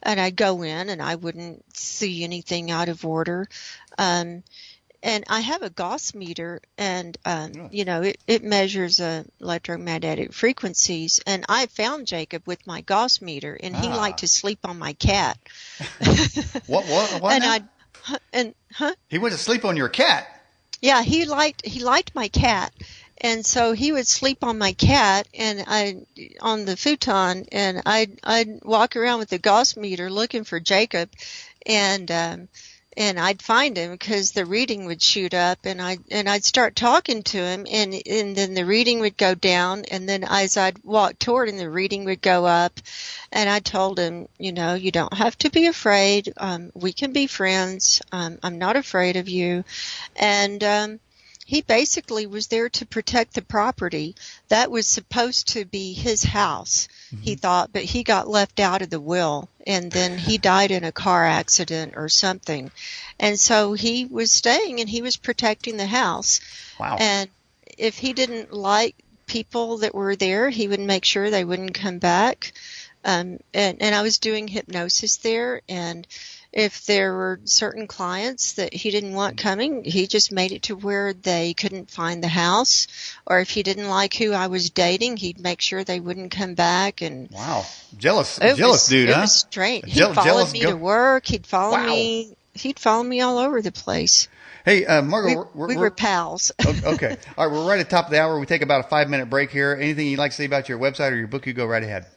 And I'd go in, and I wouldn't see anything out of order. And I have a Gauss meter, and it measures electromagnetic frequencies. And I found Jacob with my Gauss meter, and he liked to sleep on my cat. What? And And huh? He went to sleep on your cat. Yeah, he liked my cat, and so he would sleep on my cat and on the futon, and I'd walk around with the Gauss meter looking for Jacob, and I'd find him because the reading would shoot up, and I'd start talking to him, and then the reading would go down, and then as I'd walk toward him, the reading would go up, and I told him, you know, you don't have to be afraid. We can be friends. I'm not afraid of you, and he basically was there to protect the property. That was supposed to be his house, he thought, but he got left out of the will, and then he died in a car accident or something. And so he was staying and he was protecting the house. Wow. And if he didn't like people that were there, he would make sure they wouldn't come back. And I was doing hypnosis there, and if there were certain clients that he didn't want coming, he just made it to where they couldn't find the house. Or if he didn't like who I was dating, he'd make sure they wouldn't come back. And wow, jealous dude, it huh? was strange. He followed me to work. He'd follow me. He'd follow me all over the place. Hey, Margo, we were pals. Okay. All right, we're right at the top of the hour. We take about a 5-minute break here. Anything you'd like to say about your website or your book, you go right ahead.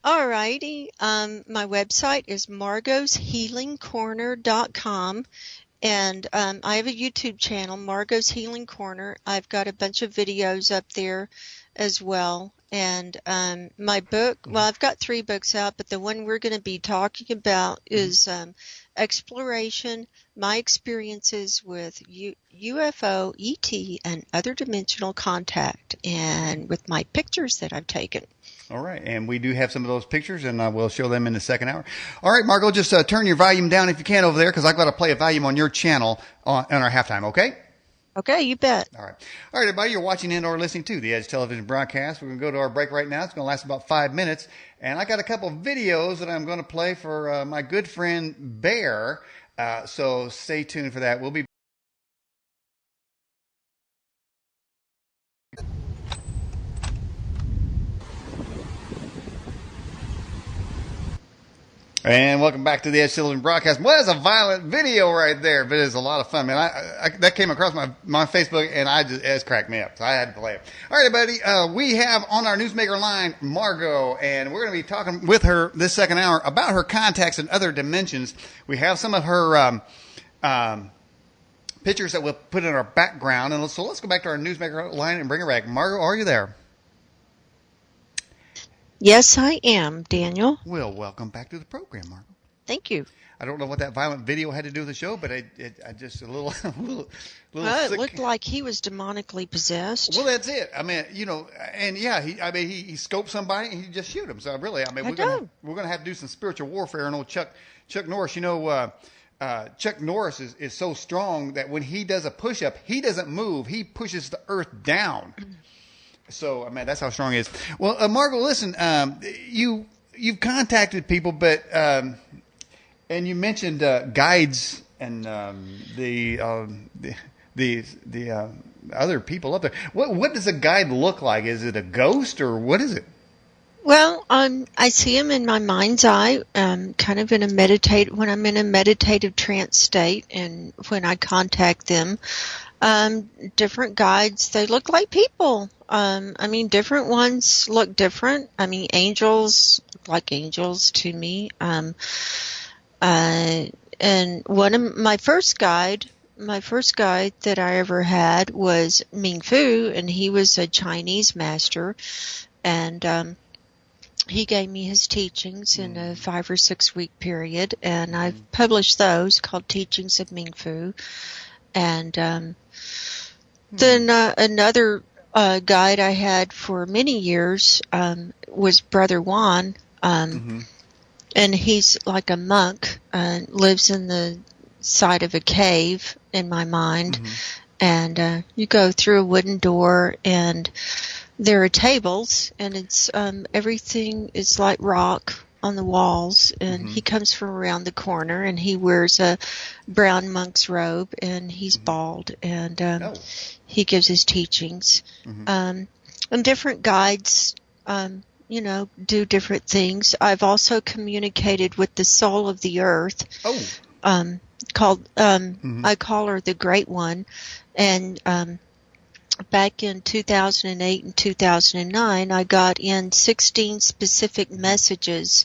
All righty. My website is margoshealingcorner.com, and I have a YouTube channel, Margo's Healing Corner. I've got a bunch of videos up there as well. And my book, well, I've got 3 books out, but the one we're going to be talking about is Exploration, My Experiences with UFO, ET, and Other Dimensional Contact, and with my pictures that I've taken. All right, and we do have some of those pictures, and we'll show them in the second hour. All right, Margo, just turn your volume down if you can over there, because I've got to play a volume on your channel on our halftime, okay? Okay, you bet. All right, everybody, you're watching and or listening to the Edge Television broadcast. We're going to go to our break right now. It's going to last about 5 minutes, and I got a couple of videos that I'm going to play for my good friend Bear, so stay tuned for that. We'll be And welcome back to the Edge Television broadcast. Well, that's a violent video right there, but it's a lot of fun, man. I that came across my Facebook, and it's cracked me up, so I had to play it. All right, everybody, we have on our newsmaker line Margo, and we're going to be talking with her this second hour about her contacts and other dimensions. We have some of her pictures that we'll put in our background, and so let's go back to our newsmaker line and bring her back. Margo, are you there? Yes, I am, Daniel. Well, welcome back to the program, Margo. Thank you. I don't know what that violent video had to do with the show, but I just a little Well, sick. it looked like he was demonically possessed. Well, that's it. I mean, you know, and yeah, he scoped somebody and he just shoot him. So really, I mean, we're gonna have to do some spiritual warfare. And old Chuck Norris, you know, Chuck Norris is so strong that when he does a push-up, he doesn't move. He pushes the earth down. So, I mean, that's how strong he is. Well, Margo, listen, you've contacted people, but and you mentioned guides and the other people up there. What does a guide look like? Is it a ghost or what is it? Well, I see him in my mind's eye, kind of when I'm in a meditative trance state, and when I contact them. Different guides, they look like people. I mean, different ones look different. I mean, angels look like angels to me. And one of my first guide that I ever had was Ming Fu, and he was a Chinese master, and he gave me his teachings in a 5 or 6 week period, and I've published those called Teachings of Ming Fu. And then another guide I had for many years was Brother Juan, and he's like a monk, lives in the side of a cave in my mind, and you go through a wooden door, and there are tables, and it's everything is like rock on the walls, and he comes from around the corner, and he wears a brown monk's robe, and he's bald, and he gives his teachings. And different guides, you know, do different things. I've also communicated with the soul of the earth. called I call her the Great One, and back in 2008 and 2009, I got in 16 specific messages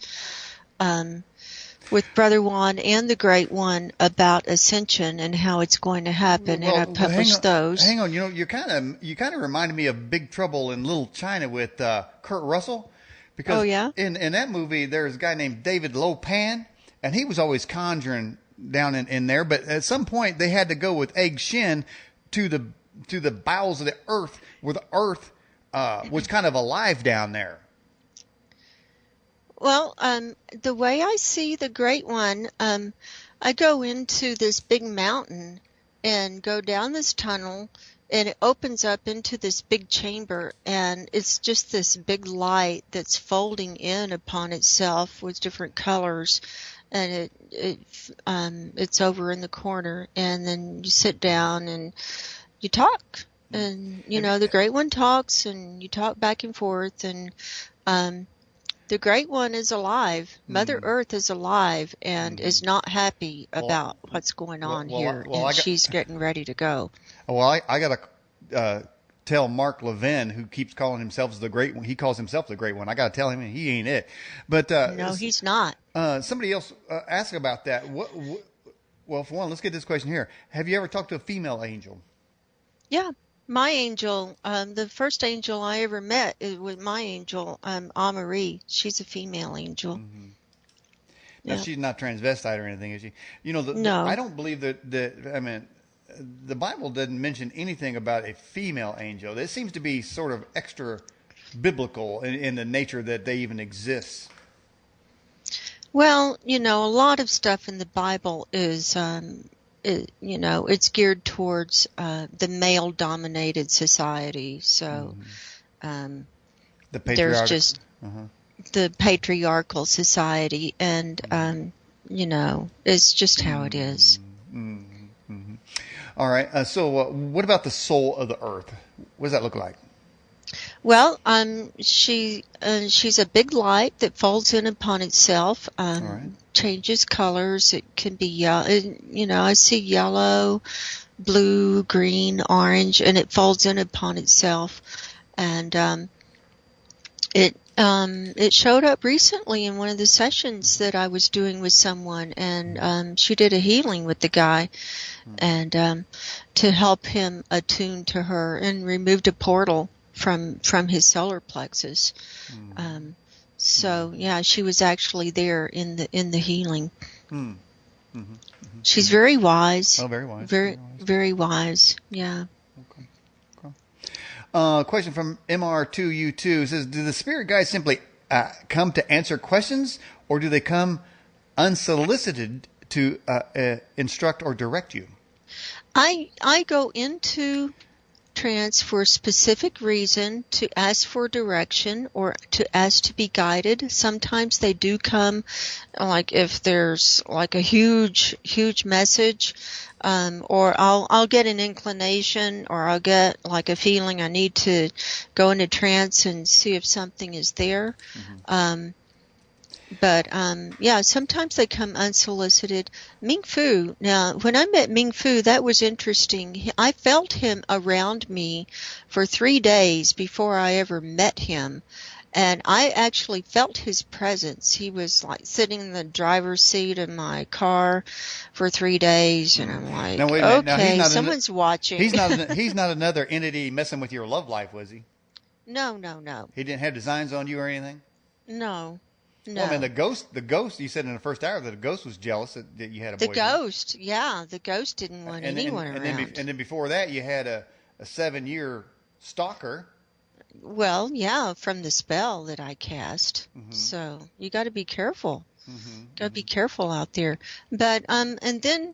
with Brother Juan and the Great One about ascension and how it's going to happen, and I published those. Hang on, you kind of reminded me of Big Trouble in Little China with Kurt Russell, because in that movie there's a guy named David Lopan, and he was always conjuring down in there, but at some point they had to go with Egg Shin to the bowels of the earth, where the earth was kind of alive down there. Well, the way I see the Great One, I go into this big mountain and go down this tunnel, and it opens up into this big chamber, and it's just this big light that's folding in upon itself with different colors, and it's over in the corner, and then you sit down and you talk, and the Great One talks, and you talk back and forth, and the Great One is alive. Mother Earth is alive and is not happy about what's going on here, and she's getting ready to go. Well, I got to tell Mark Levin, who keeps calling himself the Great One. He calls himself the Great One. I got to tell him he ain't it. But no, he's not. Somebody else asked about that. Well, for one, let's get this question here. Have you ever talked to a female angel? Yeah. My angel, the first angel I ever met was my angel, Marie. She's a female angel. Mm-hmm. Now, she's not transvestite or anything, is she? No. I don't believe that the Bible doesn't mention anything about a female angel. It seems to be sort of extra biblical in the nature that they even exist. Well, a lot of stuff in the Bible is it's geared towards the male-dominated society. So there's just the patriarchal society, and it's just how it is. Mm-hmm. All right. So what about the soul of the earth? What does that look like? Well, she's a big light that folds in upon itself. Changes colors. It can be yellow. I see yellow, blue, green, orange, and it folds in upon itself. And it showed up recently in one of the sessions that I was doing with someone, and she did a healing with the guy, and to help him attune to her, and removed a portal from his solar plexus. So yeah, she was actually there in the healing. She's very wise. Oh, very wise. Very wise. Yeah. Okay. Question from MR2U2 says, do the spirit guides simply come to answer questions, or do they come unsolicited to instruct or direct you? I go into trance for a specific reason, to ask for direction or to ask to be guided. Sometimes they do come, like if there's like a huge message, or I'll get an inclination, or I'll get like a feeling I need to go into trance and see if something is there. But sometimes they come unsolicited. Ming Fu, now, when I met Ming Fu, that was interesting. I felt him around me for 3 days before I ever met him. And I actually felt his presence. He was like sitting in the driver's seat of my car for 3 days. And I'm like, now, wait a minute. okay, Now, someone's watching. He's not another entity messing with your love life, was he? No. He didn't have designs on you or anything? No. Well, I mean, the ghost, you said in the first hour that the ghost was jealous that you had a boyfriend. The ghost didn't want anyone around. And then before that, you had a 7-year stalker. Well, yeah, from the spell that I cast. So you got to be careful. Got to be careful out there. But and then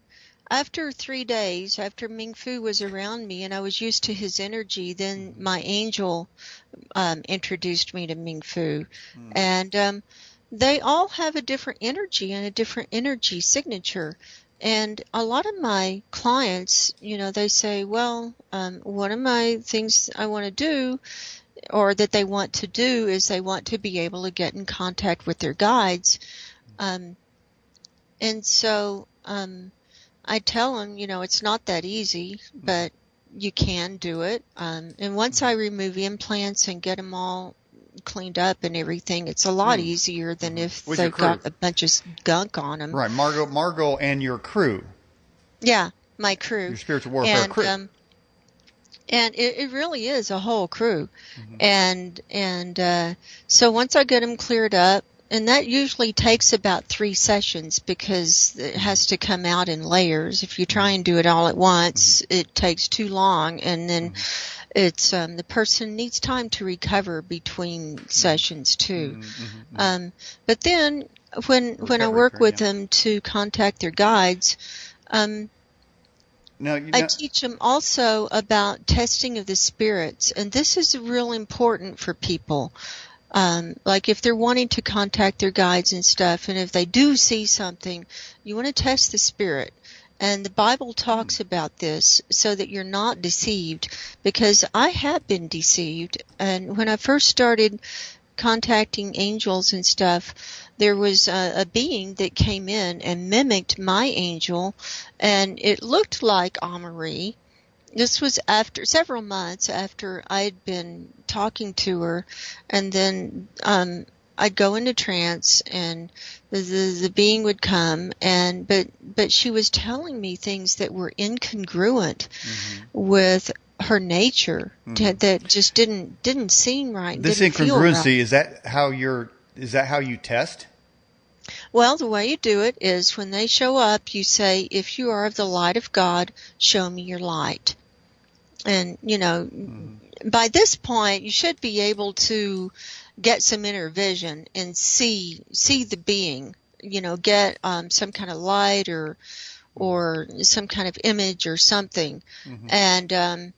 after 3 days, after Ming Fu was around me and I was used to his energy, then my angel introduced me to Ming Fu, and they all have a different energy and a different energy signature. And a lot of my clients, they say, well, one of my things I want to do, or that they want to do, is they want to be able to get in contact with their guides. And so I tell them, it's not that easy, but you can do it. And once I remove implants and get them all cleaned up and everything, it's a lot easier than if With your they've crew. got a bunch of gunk on them. Right, Margo, and your crew. Yeah, my crew. Your spiritual warfare crew. And it really is a whole crew. And so once I get them cleared up, and that usually takes about 3 sessions because it has to come out in layers. If you try and do it all at once, it takes too long, and then it's the person needs time to recover between sessions too. But then when I work with them to contact their guides, I teach them also about testing of the spirits, and this is real important for people. Like if they're wanting to contact their guides and stuff, and if they do see something, you want to test the spirit. And the Bible talks about this so that you're not deceived, because I have been deceived. And when I first started contacting angels and stuff, there was a being that came in and mimicked my angel, and it looked like Amarie. This was after several months after I'd been talking to her, and then I'd go into trance, and the being would come, and but she was telling me things that were incongruent with her nature, that just didn't seem right. This didn't feel right. incongruency, is that how you test? Well, the way you do it is when they show up, you say, "If you are of the light of God, show me your light." And, by this point, you should be able to get some inner vision and see the being, get some kind of light or some kind of image or something. And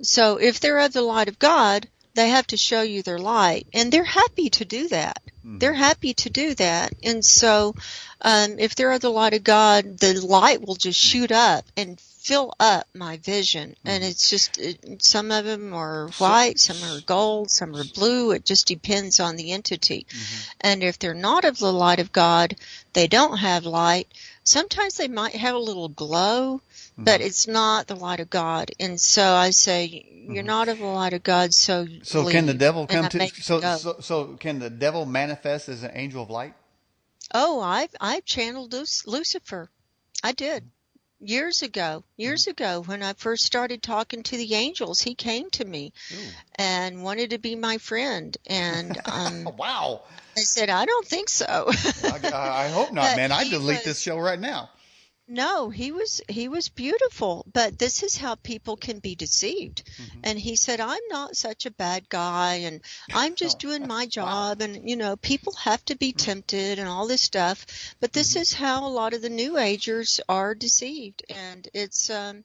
so if they're of the light of God, they have to show you their light. And they're happy to do that. They're happy to do that. And so if they're of the light of God, the light will just shoot up and fill up my vision. And it's just, some of them are white, some are gold, some are blue. It just depends on the entity. And if they're not of the light of God, they don't have light. Sometimes they might have a little glow, but it's not the light of God. And so I say, you're not of the light of God, so leave. Can the devil come to so can the devil manifest as an angel of light? Oh, I've channeled Lucifer. I did. Years ago, when I first started talking to the angels, he came to me and wanted to be my friend. And wow. I said, I don't think so. I hope not, man. I'd delete this show right now. No, he was beautiful, but this is how people can be deceived. And he said, I'm not such a bad guy, and I'm just doing my job. And, people have to be tempted and all this stuff. But this is how a lot of the New Agers are deceived. And it's, well,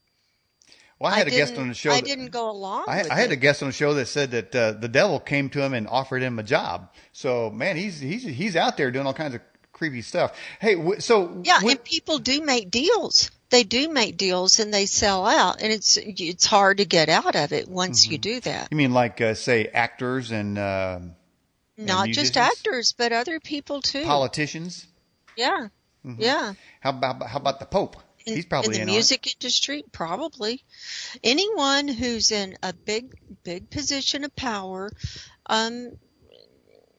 I had a guest on the show. I didn't go along with it. I had a guest on the show that said that the devil came to him and offered him a job. So, man, he's out there doing all kinds of creepy stuff. Hey, and people do make deals. They do make deals, and they sell out, and it's hard to get out of it once you do that. You mean like say actors and not just actors, but other people too. Politicians. Yeah, yeah. How about the Pope? He's probably in the music industry, probably. Anyone who's in a big position of power.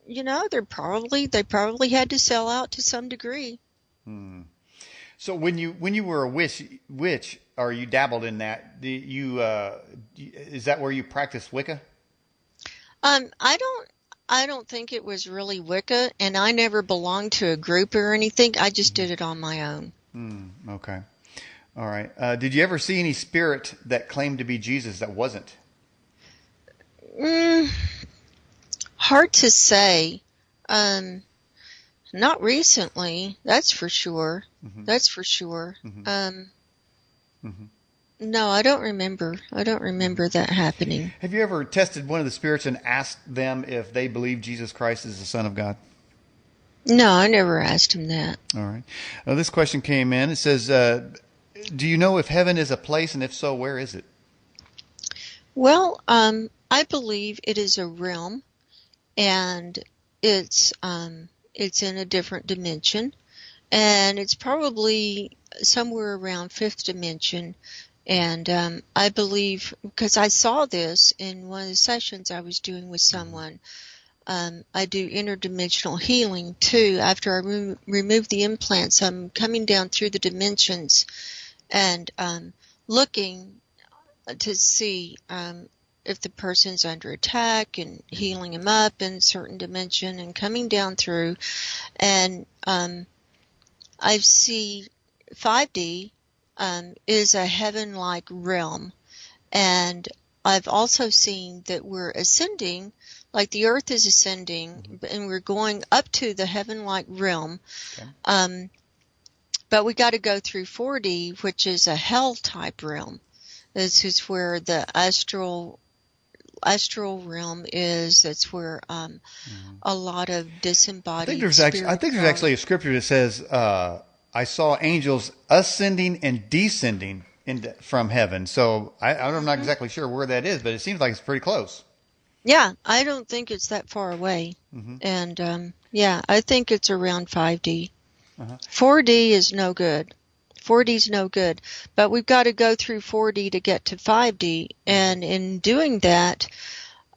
They probably had to sell out to some degree. So when you were a witch, or you dabbled in that, is that where you practiced Wicca? I don't think it was really Wicca, and I never belonged to a group or anything. I just did it on my own. Okay. All right. Did you ever see any spirit that claimed to be Jesus that wasn't? Hard to say. Not recently, that's for sure. That's for sure. No, I don't remember. That happening. Have you ever tested one of the spirits and asked them if they believe Jesus Christ is the Son of God? No, I never asked him that. All right. This question came in. It says, do you know if heaven is a place, and if so, where is it? Well, I believe it is a realm, and it's in a different dimension, and it's probably somewhere around fifth dimension. And I believe, because I saw this in one of the sessions I was doing with someone, I do interdimensional healing too. After I remove the implants, I'm coming down through the dimensions and looking to see if the person's under attack and healing them up in a certain dimension and coming down through. And I see 5D is a heaven-like realm. And I've also seen that we're ascending, like the earth is ascending, and we're going up to the heaven-like realm. Okay. But we got to go through 4D, which is a hell-type realm. This is where the astral realm is. That's where a lot of disembodied. I think there's actually a scripture that says, "I saw angels ascending and descending from heaven." So I'm not exactly sure where that is, but it seems like it's pretty close. Yeah, I don't think it's that far away. And I think it's around 5D. 4D is no good. 4D's no good. But we've got to go through 4D to get to 5D. And in doing that,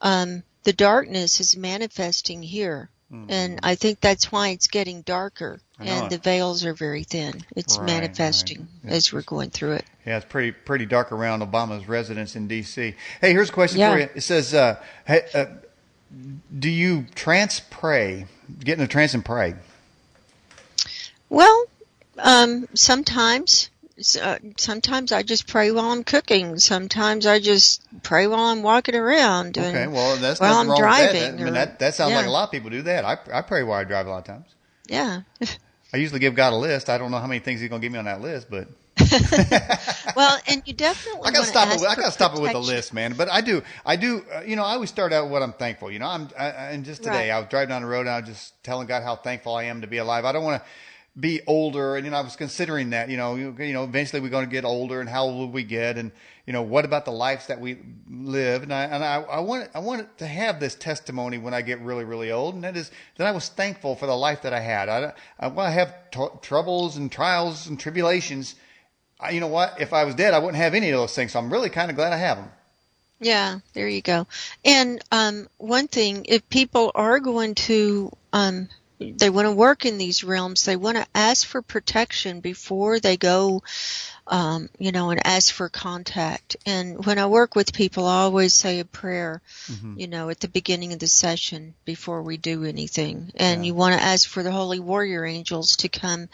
the darkness is manifesting here. And I think that's why it's getting darker. And the veils are very thin. It's manifesting as we're going through it. Yeah, it's pretty dark around Obama's residence in D.C. Hey, here's a question for you. It says, do you trance pray? Get in a trance and pray? Well, sometimes I just pray while I'm cooking. Sometimes I just pray while I'm walking around. Okay, well, that's while nothing I'm wrong driving. with that. That sounds like a lot of people do that. I pray while I drive a lot of times. Yeah. I usually give God a list. I don't know how many things He's going to give me on that list, but. Well, and you definitely. I got to stop it with a list, man. But I do. I always start out with what I'm thankful. And just today I was driving down the road and I was just telling God how thankful I am to be alive. I don't want to be older, and I was considering that. Eventually we're going to get older, and how old will we get, and what about the lives that we live? And I want to have this testimony when I get really, really old, and that is that I was thankful for the life that I had. I have troubles and trials and tribulations. You know what? If I was dead, I wouldn't have any of those things. So I'm really kind of glad I have them. Yeah, there you go. And one thing, if people are going to they want to work in these realms, they want to ask for protection before they go, and ask for contact. And when I work with people, I always say a prayer, at the beginning of the session before we do anything. And you want to ask for the holy warrior angels to come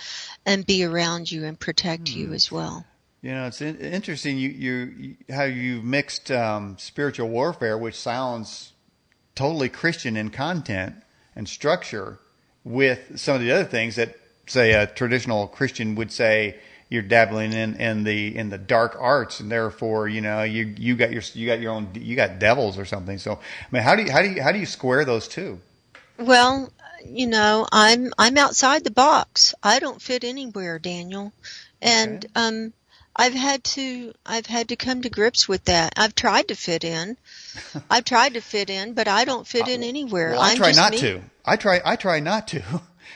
and be around you and protect you as well. It's interesting you how you've mixed spiritual warfare, which sounds totally Christian in content and structure, with some of the other things that, say, a traditional Christian would say you're dabbling in the dark arts, and therefore you got your own, you got devils or something. So I mean, how do you square those two? Well, I'm outside the box. I don't fit anywhere, Daniel, and I've had to come to grips with that. I've tried to fit in. But I don't fit in anywhere. Well, I try not to. I try not to.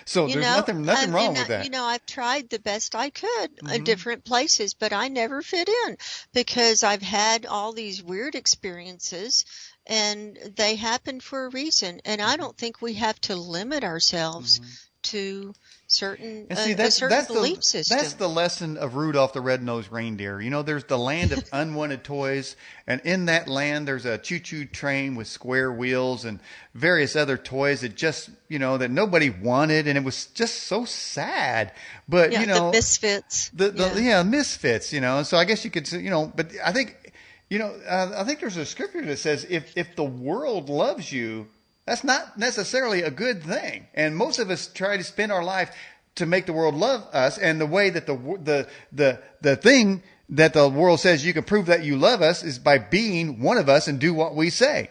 So there's nothing wrong with that. I've tried the best I could in different places, but I never fit in because I've had all these weird experiences, and they happen for a reason. And I don't think we have to limit ourselves to certain belief system. That's the lesson of Rudolph the Red-Nosed Reindeer. There's the land of unwanted toys, and in that land there's a choo-choo train with square wheels and various other toys that just, that nobody wanted, and it was just so sad. But, the misfits. Misfits, So I guess you could, but I think, I think there's a scripture that says if the world loves you, that's not necessarily a good thing. And most of us try to spend our life to make the world love us. And the way that the thing that the world says you can prove that you love us is by being one of us and do what we say.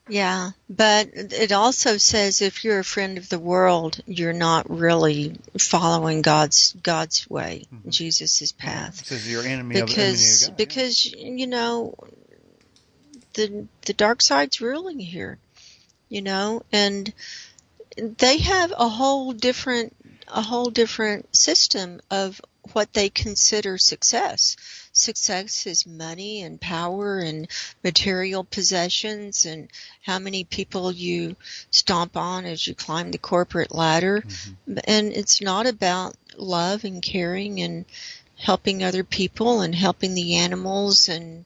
Yeah, but it also says if you're a friend of the world, you're not really following God's way, Jesus' path. It says you're enemy of God. Because the dark side's ruling here. And they have a whole different whole different system of what they consider success. Success is money and power and material possessions and how many people you stomp on as you climb the corporate ladder. And it's not about love and caring and helping other people and helping the animals and,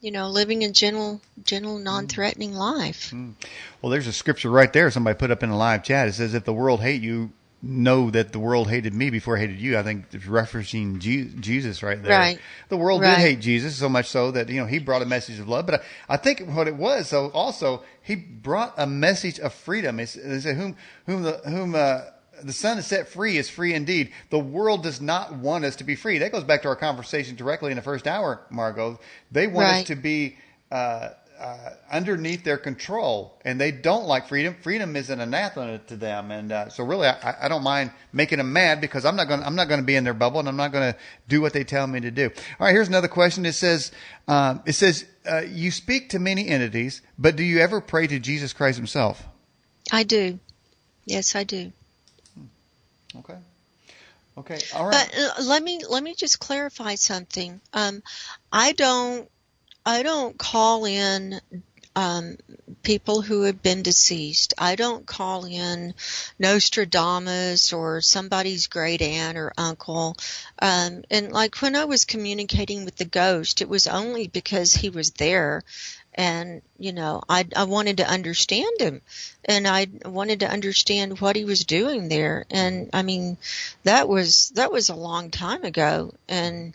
living a gentle, non-threatening life. Well, there's a scripture right there somebody put up in the live chat. It says, if the world hate you, know that the world hated me before it hated you. I think it's referencing Jesus right there. Right. The world did hate Jesus, so much so that, he brought a message of love. But I think what it was, so also, he brought a message of freedom. It said, whom the Son has set free is free indeed. The world does not want us to be free. That goes back to our conversation directly in the first hour, Margo. They want us to be underneath their control, and they don't like freedom. Freedom is an anathema to them, and so really, I don't mind making them mad because I'm not going to be in their bubble, and I'm not going to do what they tell me to do. All right, here's another question. It says, you speak to many entities, but do you ever pray to Jesus Christ Himself? I do. Yes, I do. Okay. All right. But let me just clarify something. I don't call in people who have been deceased. I don't call in Nostradamus or somebody's great aunt or uncle. And like when I was communicating with the ghost, it was only because he was there. And, I wanted to understand him, and I wanted to understand what he was doing there. And I mean, that was a long time ago. And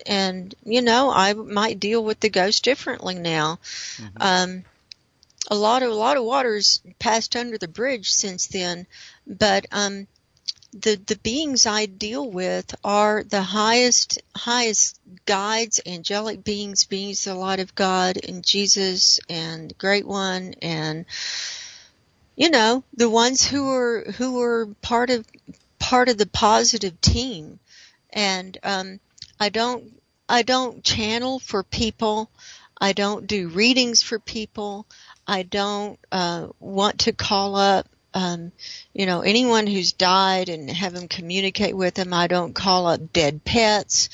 I might deal with the ghost differently now. A lot of water's passed under the bridge since then, but, the beings I deal with are the highest guides, angelic beings a lot of God and Jesus and the Great One, and the ones who are part of the positive team. And I don't channel for people. I don't do readings for people. I don't want to call up anyone who's died and have them communicate with them. I don't call up dead pets.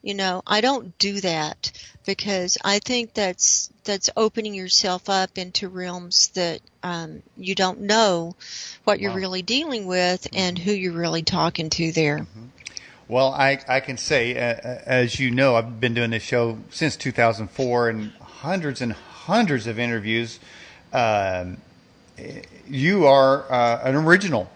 I don't do that because I think that's opening yourself up into realms that you don't know what you're really dealing with and who you're really talking to there. Well, I can say, as you know, I've been doing this show since 2004 and hundreds of interviews. You are an original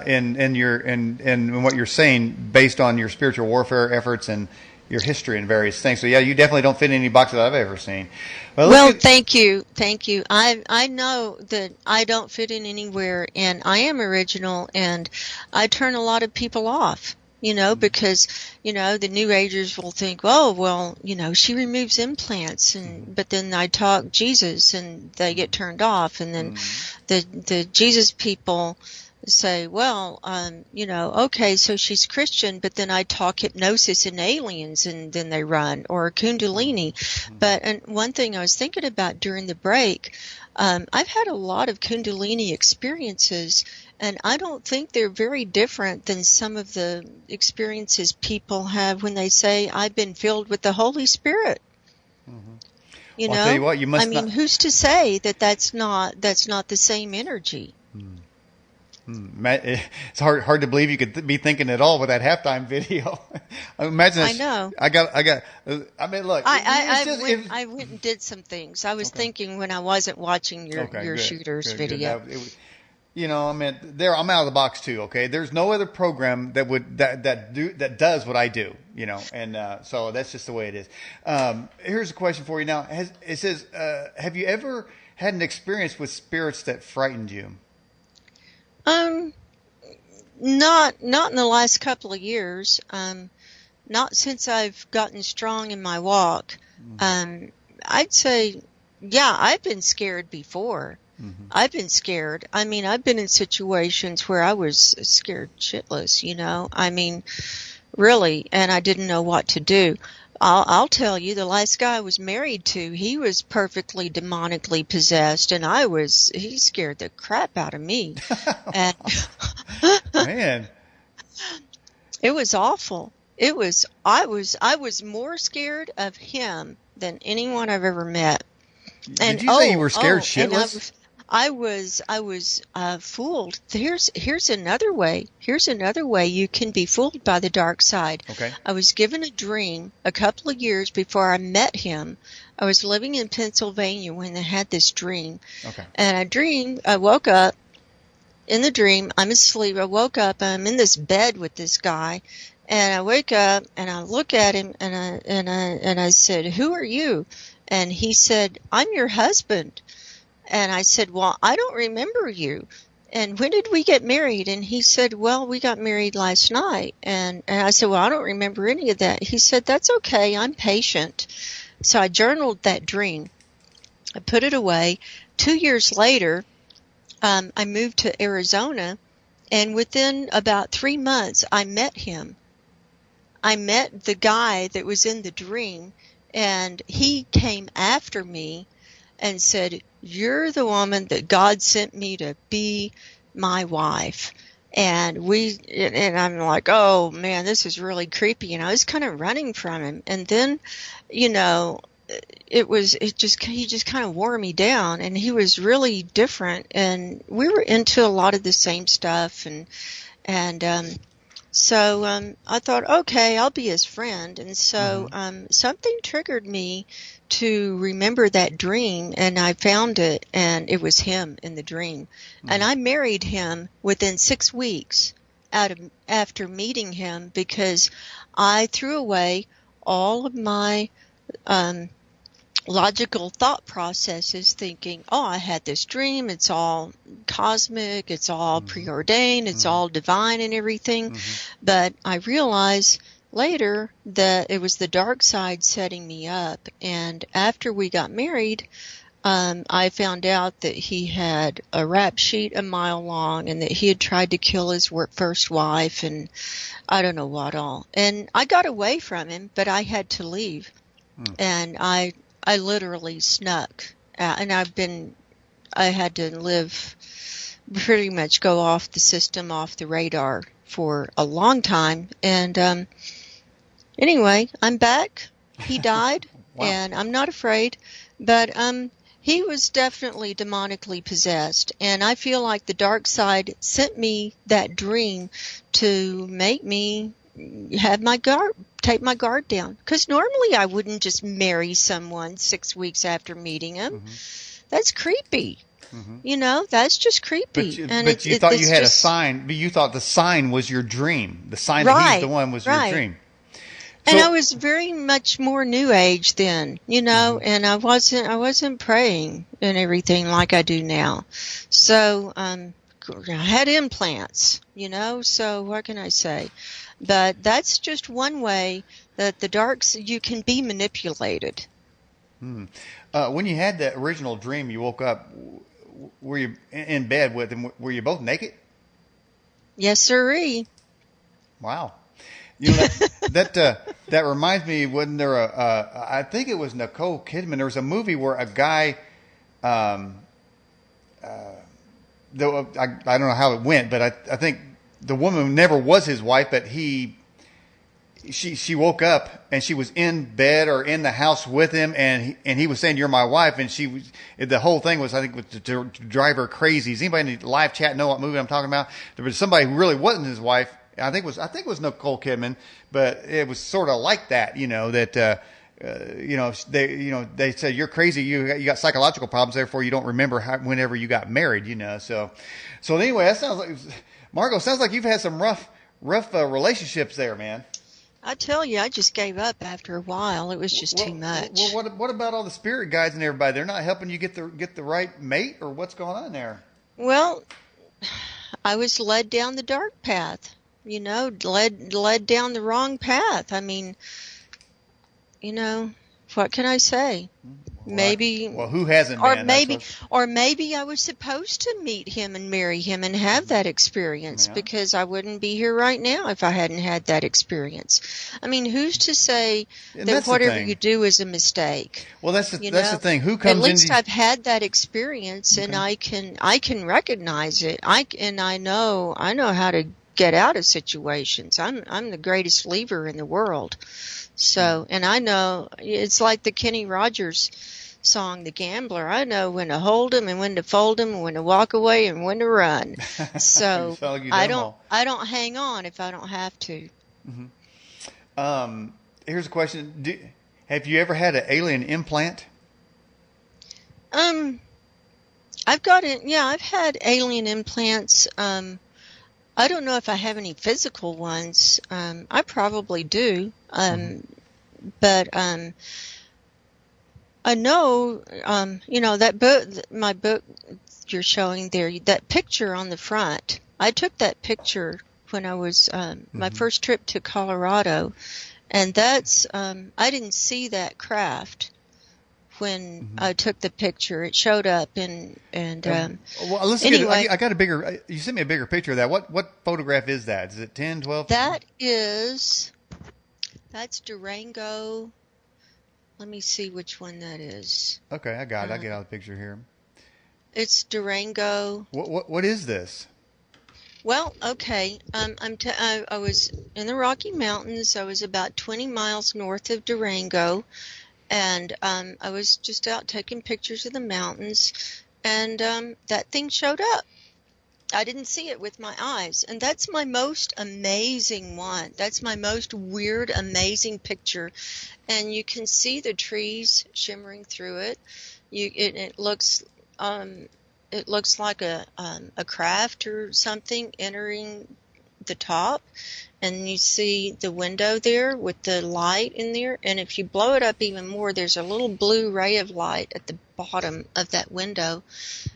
in what you're saying based on your spiritual warfare efforts and your history and various things. So yeah, you definitely don't fit in any box that I've ever seen. Well, thank you. I know that I don't fit in anywhere, and I am original, and I turn a lot of people off. Because, the New Agers will think, oh, well, she removes implants, but then I talk Jesus and they get turned off. And then the Jesus people say, well, okay, so she's Christian, but then I talk hypnosis and aliens and then they run, or Kundalini. But one thing I was thinking about during the break, I've had a lot of Kundalini experiences, and I don't think they're very different than some of the experiences people have when they say, I've been filled with the Holy Spirit. Well, I'll tell you what, you must who's to say that that's not the same energy? It's hard to believe you could be thinking at all with that halftime video. Imagine. I know. I mean, look. I went and did some things. I was thinking when I wasn't watching your shooter's video. I mean, I'm out of the box too. Okay, there's no other program that does what I do. And so that's just the way it is. Here's a question for you now. It says, have you ever had an experience with spirits that frightened you? Not in the last couple of years. Not since I've gotten strong in my walk. I'd say, yeah, I've been scared before. I've been scared. I mean, I've been in situations where I was scared shitless, I mean, really, and I didn't know what to do. I'll tell you, the last guy I was married to, he was perfectly demonically possessed, and he scared the crap out of me. And Man, It was awful. I was more scared of him than anyone I've ever met. And did you say you were scared and shitless? I was fooled. Here's another way. Here's another way you can be fooled by the dark side. Okay. I was given a dream a couple of years before I met him. I was living in Pennsylvania when I had this dream. Okay. And I woke up in the dream. I'm asleep. I woke up. I'm in this bed with this guy. And I wake up and I look at him and I said, "Who are you?" And he said, "I'm your husband." And I said, "Well, I don't remember you. And when did we get married?" And he said, "Well, we got married last night." And I said, "Well, I don't remember any of that." He said, "That's okay. I'm patient." So I journaled that dream. I put it away. 2 years later, I moved to Arizona. And within about 3 months, I met him. I met the guy that was in the dream, and he came after me and said, "You're the woman that God sent me to be my wife." And I'm like, "Oh man, this is really creepy." And I was kind of running from him. And then, you know, he just kind of wore me down, and he was really different. And we were into a lot of the same stuff. So I thought, okay, I'll be his friend. And so something triggered me to remember that dream, and I found it, and it was him in the dream. And I married him within 6 weeks after meeting him, because I threw away all of my logical thought processes, thinking, "Oh, I had this dream. It's all cosmic. It's all preordained. It's all divine and everything." But I realized later that it was the dark side setting me up. And after we got married, I found out that he had a rap sheet a mile long, and that he had tried to kill his first wife, and I don't know what all. And I got away from him, but I had to leave. And I literally snuck, and I had to live, pretty much go off the system, off the radar for a long time. And anyway, I'm back. He died. Wow. And I'm not afraid, but he was definitely demonically possessed. And I feel like the dark side sent me that dream to make me take my guard down. Because normally I wouldn't just marry someone 6 weeks after meeting him. That's creepy. You know, that's just creepy. But you thought you had a sign. But you thought the sign was your dream. The sign that he's the one was your dream. And I was very much more New Age then, you know, and I wasn't praying and everything like I do now. So I had implants, you know. So what can I say? But that's just one way that you can be manipulated. When you had that original dream, you woke up. Were you in bed with him? Were you both naked? Yes, sirree. Wow. You know, that reminds me. Wasn't there I think it was Nicole Kidman. There was a movie where a guy. I don't know how it went, but I think the woman never was his wife, but she woke up and she was in bed or in the house with him, and he was saying, "You're my wife," and the whole thing was, I think, was to drive her crazy. Does anybody in the live chat know what movie I'm talking about? There was somebody who really wasn't his wife. I think it was Nicole Kidman, but it was sort of like that, you know, that they said, "You're crazy. You got psychological problems, therefore you don't remember whenever you got married," you know. So anyway, that sounds like, Margo, sounds like you've had some rough relationships there, man. I tell you, I just gave up after a while. It was just too much. Well, what about all the spirit guides and everybody? They're not helping you get the right mate, or what's going on there? Well, I was led down the dark path, you know, led down the wrong path. I mean, you know, what can I say? Maybe, well, who hasn't been? or maybe I was supposed to meet him and marry him and have that experience, because I wouldn't be here right now if I hadn't had that experience. I mean, who's to say that whatever you do is a mistake? Well, that's the thing. Who comes in? At least I've had that experience, and I can recognize it. I know how to get out of situations. I'm the greatest leaver in the world. So, and I know, it's like the Kenny Rogers song, The Gambler. I know when to hold 'em and when to fold 'em, and when to walk away and when to run. So I don't hang on if I don't have to. Mm-hmm. Here's a question: have you ever had an alien implant? I've had alien implants. I don't know if I have any physical ones. I probably do. But I know, that book, my book you're showing there, that picture on the front, I took that picture when I was, my first trip to Colorado, and that's, I didn't see that craft when I took the picture. It showed up well, let's anyway, I got a bigger, you sent me a bigger picture of that. What photograph is that? Is it 10, 12? That's Durango. Let me see which one that is. Okay, I got it. I get out the picture here. It's Durango. What is this? Well, okay. I was in the Rocky Mountains. I was about 20 miles north of Durango, and I was just out taking pictures of the mountains, and that thing showed up. I didn't see it with my eyes, and that's my most amazing one. That's my most weird, amazing picture, and you can see the trees shimmering through it. It looks like a craft or something entering the top, and you see the window there with the light in there, and if you blow it up even more, there's a little blue ray of light at the bottom of that window,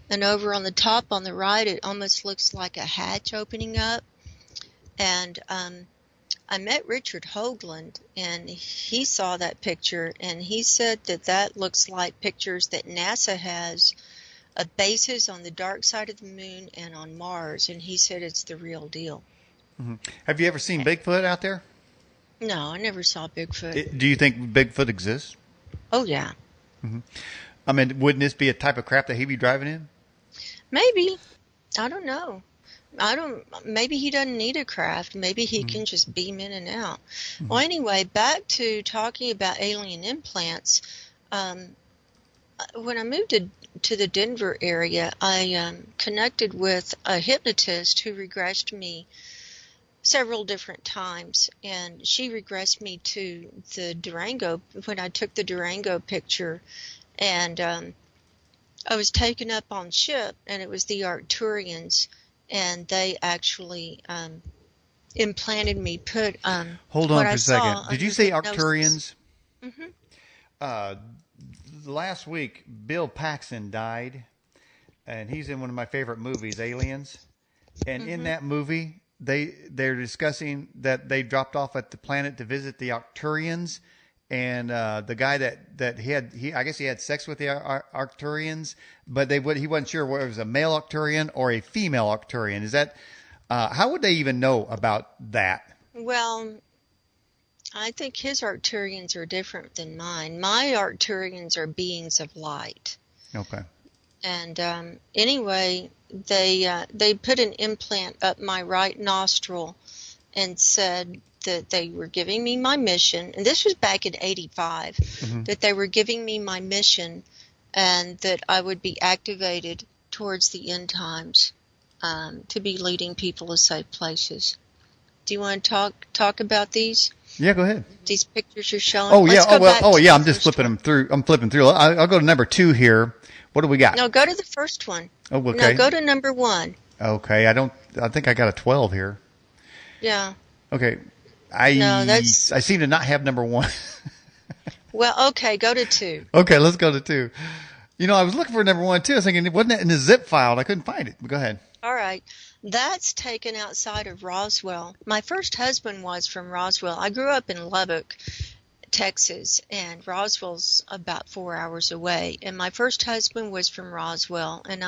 and over on the top on the right, it almost looks like a hatch opening up. And I met Richard Hoagland, and he saw that picture, and he said that looks like pictures that NASA has of bases on the dark side of the moon and on Mars, and he said it's the real deal. Mm-hmm. Have you ever seen Bigfoot out there? No, I never saw Bigfoot. Do you think Bigfoot exists? Oh, yeah. Mm-hmm. I mean, wouldn't this be a type of craft that he'd be driving in? Maybe. I don't know. Maybe he doesn't need a craft. Maybe he can just beam in and out. Mm-hmm. Well, anyway, back to talking about alien implants. When I moved to the Denver area, I connected with a hypnotist who regressed me several different times, and she regressed me to the Durango when I took the Durango picture, and I was taken up on ship, and it was the Arcturians, and they actually implanted me. Hold on for a second. Did you say Arcturians? Mm-hmm. Last week, Bill Paxton died, and he's in one of my favorite movies, Aliens. And in that movie, they're discussing that they dropped off at the planet to visit the Arcturians, and the guy that I guess he had sex with the Arcturians, but he wasn't sure whether it was a male Arcturian or a female Arcturian. Is that how would they even know about that? Well, I think his Arcturians are different than mine. My Arcturians are beings of light. Okay. And anyway, they put an implant up my right nostril and said that they were giving me my mission, and this was back in 85, that they were giving me my mission and that I would be activated towards the end times to be leading people to safe places. Do you want to talk about these? Yeah, go ahead. These pictures you're showing. Oh, yeah. I'm just flipping them through. I'm flipping through. I'll go to number 2 here. What do we got? No, go to the first one. Oh, okay. No, go to number 1. Okay. I think I got a 12 here. Yeah. Okay. I seem to not have number 1. Well, okay, go to 2. Okay, let's go to 2. I was looking for number 1 too. I was thinking, wasn't that in the zip file? And I couldn't find it. But go ahead. All right. That's taken outside of Roswell. My first husband was from Roswell. I grew up in Lubbock, Texas, and Roswell's about 4 hours away. And my first husband was from Roswell, and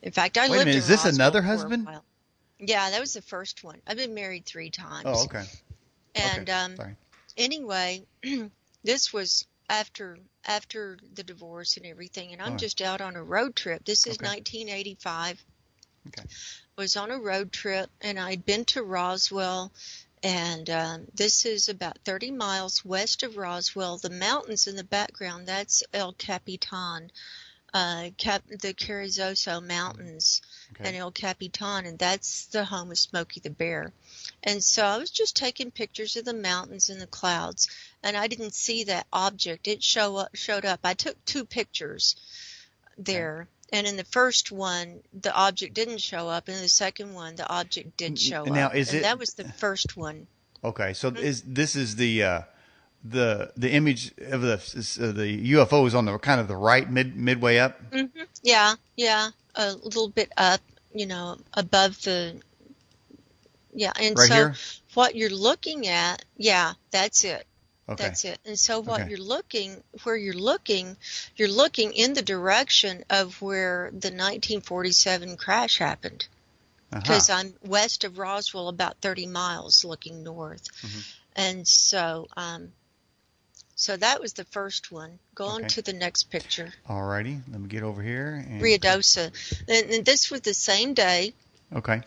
in fact, I Wait a lived minute, in is this Roswell another for a husband? while. Yeah, that was the first one. I've been married 3 times. Oh, okay. And Sorry. anyway, this was after the divorce and everything, and I'm just out on a road trip. This is 1985. Okay. Was on a road trip, and I'd been to Roswell, and this is about 30 miles west of Roswell. The mountains in the background, that's El Capitan, the Carrizozo Mountains, and El Capitan, and that's the home of Smokey the Bear. And so I was just taking pictures of the mountains and the clouds, and I didn't see that object. It showed up. I took 2 pictures there. And in the first one, the object didn't show up. And in the second one, the object did show up. That was the first one. Okay, so this is the image of the UFO is on the kind of the right midway up. Mm-hmm. Yeah, a little bit up, above the. Yeah, and right so here? What you're looking at, that's it. Okay. That's it. And so where you're looking in the direction of where the 1947 crash happened. Because I'm west of Roswell about 30 miles looking north. Mm-hmm. And so that was the first one. Go on to the next picture. All righty. Let me get over here. Ruidoso. And this was the same day. Okay.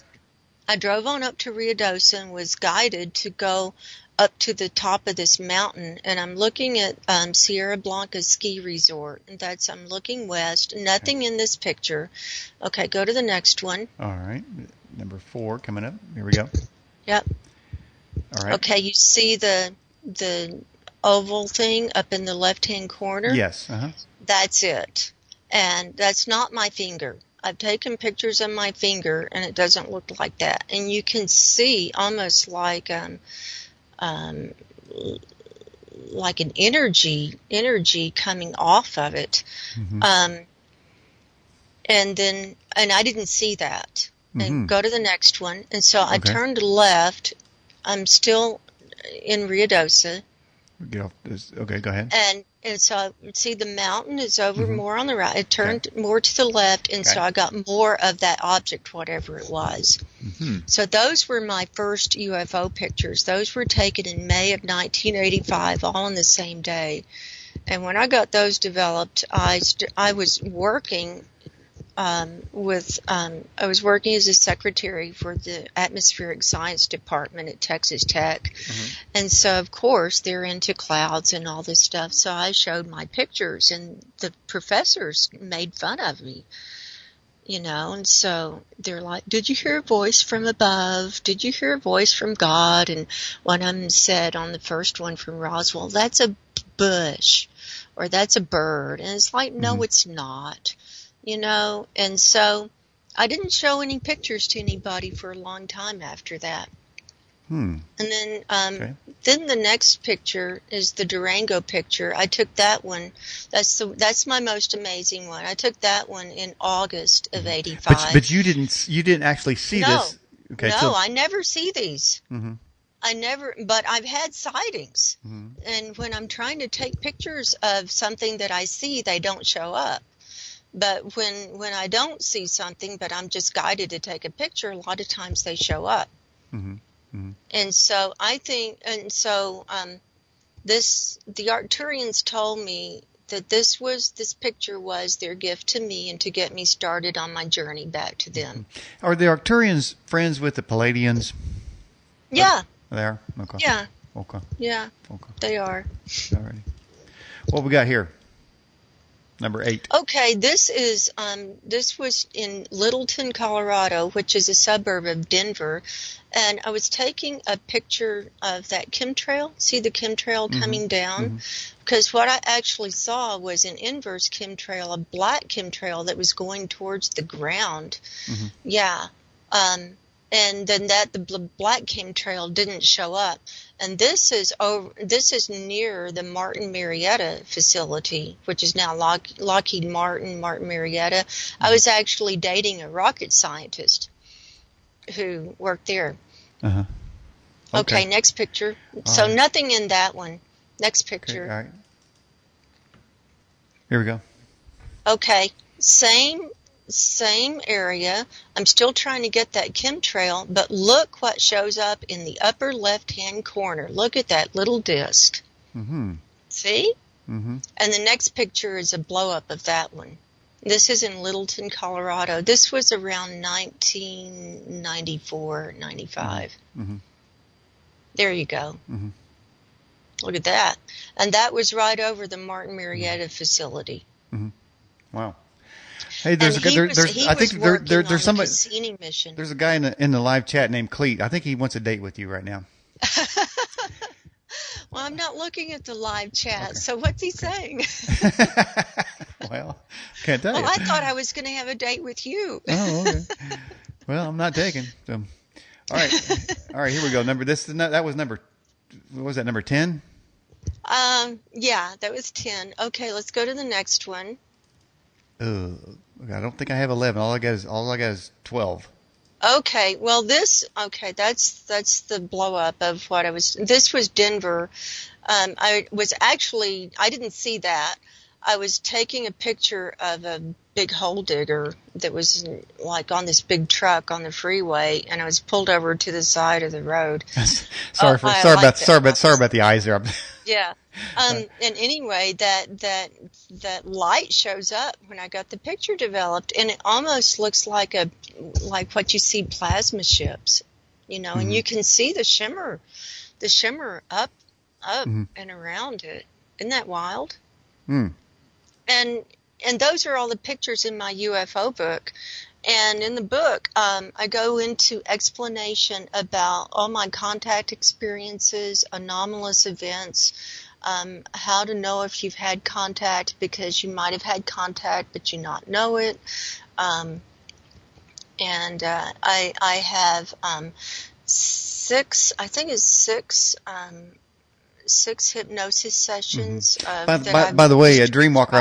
I drove on up to Ruidoso and was guided to go up to the top of this mountain, and I'm looking at Sierra Blanca Ski Resort, and I'm looking west. Nothing in this picture. Okay, go to the next one. All right, number 4 coming up. Here we go. Yep. All right. Okay, you see the oval thing up in the left-hand corner? Yes. That's it, and that's not my finger. I've taken pictures of my finger, and it doesn't look like that. And you can see almost like an energy coming off of it. Mm-hmm. And I didn't see that. Mm-hmm. And go to the next one. And so I turned left. I'm still in Ruidoso. Get off this. Okay, go ahead. And so I see the mountain is over more on the right. It turned more to the left, and so I got more of that object, whatever it was. Mm-hmm. So those were my first UFO pictures. Those were taken in May of 1985, all on the same day. And when I got those developed, I was working I was working as a secretary for the atmospheric science department at Texas Tech. Mm-hmm. And so, of course, they're into clouds and all this stuff. So I showed my pictures, and the professors made fun of me, and so they're like, did you hear a voice from above? Did you hear a voice from God? And one of them said on the first one from Roswell, that's a bush, or that's a bird. And it's like, no, it's not. And so I didn't show any pictures to anybody for a long time after that. And then the next picture is the Durango picture. I took that one. That's my most amazing one. I took that one in August of '85. But you didn't actually see this. Okay, no, I never see these. Mm-hmm. But I've had sightings. Mm-hmm. And when I'm trying to take pictures of something that I see, they don't show up. But when I don't see something, but I'm just guided to take a picture, a lot of times they show up. Mm-hmm. Mm-hmm. And so the Arcturians told me that this picture was their gift to me and to get me started on my journey back to them. Are the Arcturians friends with the Palladians? Yeah. They are? Okay. Yeah. Okay. Yeah. Okay. They are. All right. What we got here? Number 8. Okay, this was in Littleton, Colorado, which is a suburb of Denver, and I was taking a picture of that chemtrail. See the chemtrail coming down? Because what I actually saw was an inverse chemtrail, a black chemtrail that was going towards the ground. Mm-hmm. Yeah. And then the black chemtrail didn't show up. And this is near the Martin Marietta facility, which is now Lockheed Martin Marietta. I was actually dating a rocket scientist who worked there. Uh-huh. Okay, next picture. So nothing in that one. Next Okay. picture. All right. Here we go. Okay. Same area. I'm still trying to get that chemtrail, but look what shows up in the upper left-hand corner. Look at that little disc. Mm-hmm. See? Mm-hmm. And the next picture is a blow-up of that one. This is in Littleton, Colorado. This was around 1994, 95. Mm-hmm. There you go. Mm-hmm. Look at that. And that was right over the Martin Marietta facility. Mm-hmm. Wow. Hey, there's And a he guy. was I think working on there's the somebody. Cassini mission. There's a guy in the live chat named Cleet. I think he wants a date with you right now. Well, I'm not looking at the live chat, Okay. so what's he saying? Well, can't tell you. Well, I thought I was going to have a date with you. Oh, okay. Well, I'm not taking. So, all right, here we go. That was number. What was that? Number 10. Yeah, that was 10. Okay, let's go to the next one. I don't think I have 11. All I got is 12. Okay, well that's the blow up of what this was Denver. I didn't see that. I was taking a picture of a big hole digger that was like on this big truck on the freeway, and I was pulled over to the side of the road. Sorry about the eyes there. Yeah. And anyway, that light shows up when I got the picture developed, and it almost looks like what you see plasma ships, Mm-hmm. and you can see the shimmer up Mm-hmm. and around it. Isn't that wild? Mm. And those are all the pictures in my UFO book. And in the book, I go into explanation about all my contact experiences, anomalous events, how to know if you've had contact, because you might have had contact but you not know it. I have six hypnosis sessions. Mm-hmm. By the way, Dreamwalker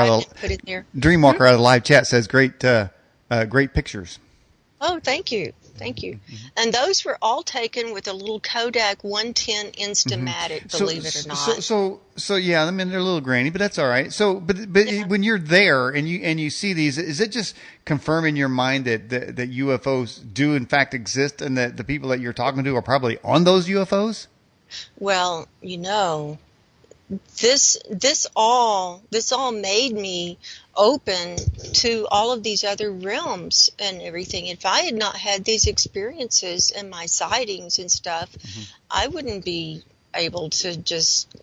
out of the live chat says great pictures. Oh, thank you. Mm-hmm. And those were all taken with a little Kodak 110 Instamatic, Mm-hmm. believe it or not. So yeah, I mean they're a little grainy, but that's all right. So, but Yeah. when you're there and you see these, is it just confirming in your mind that UFOs do in fact exist, and that the people that you're talking to are probably on those UFOs? Well, this all made me open to all of these other realms and everything. If I had not had these experiences and my sightings and stuff, Mm-hmm. I wouldn't be able to just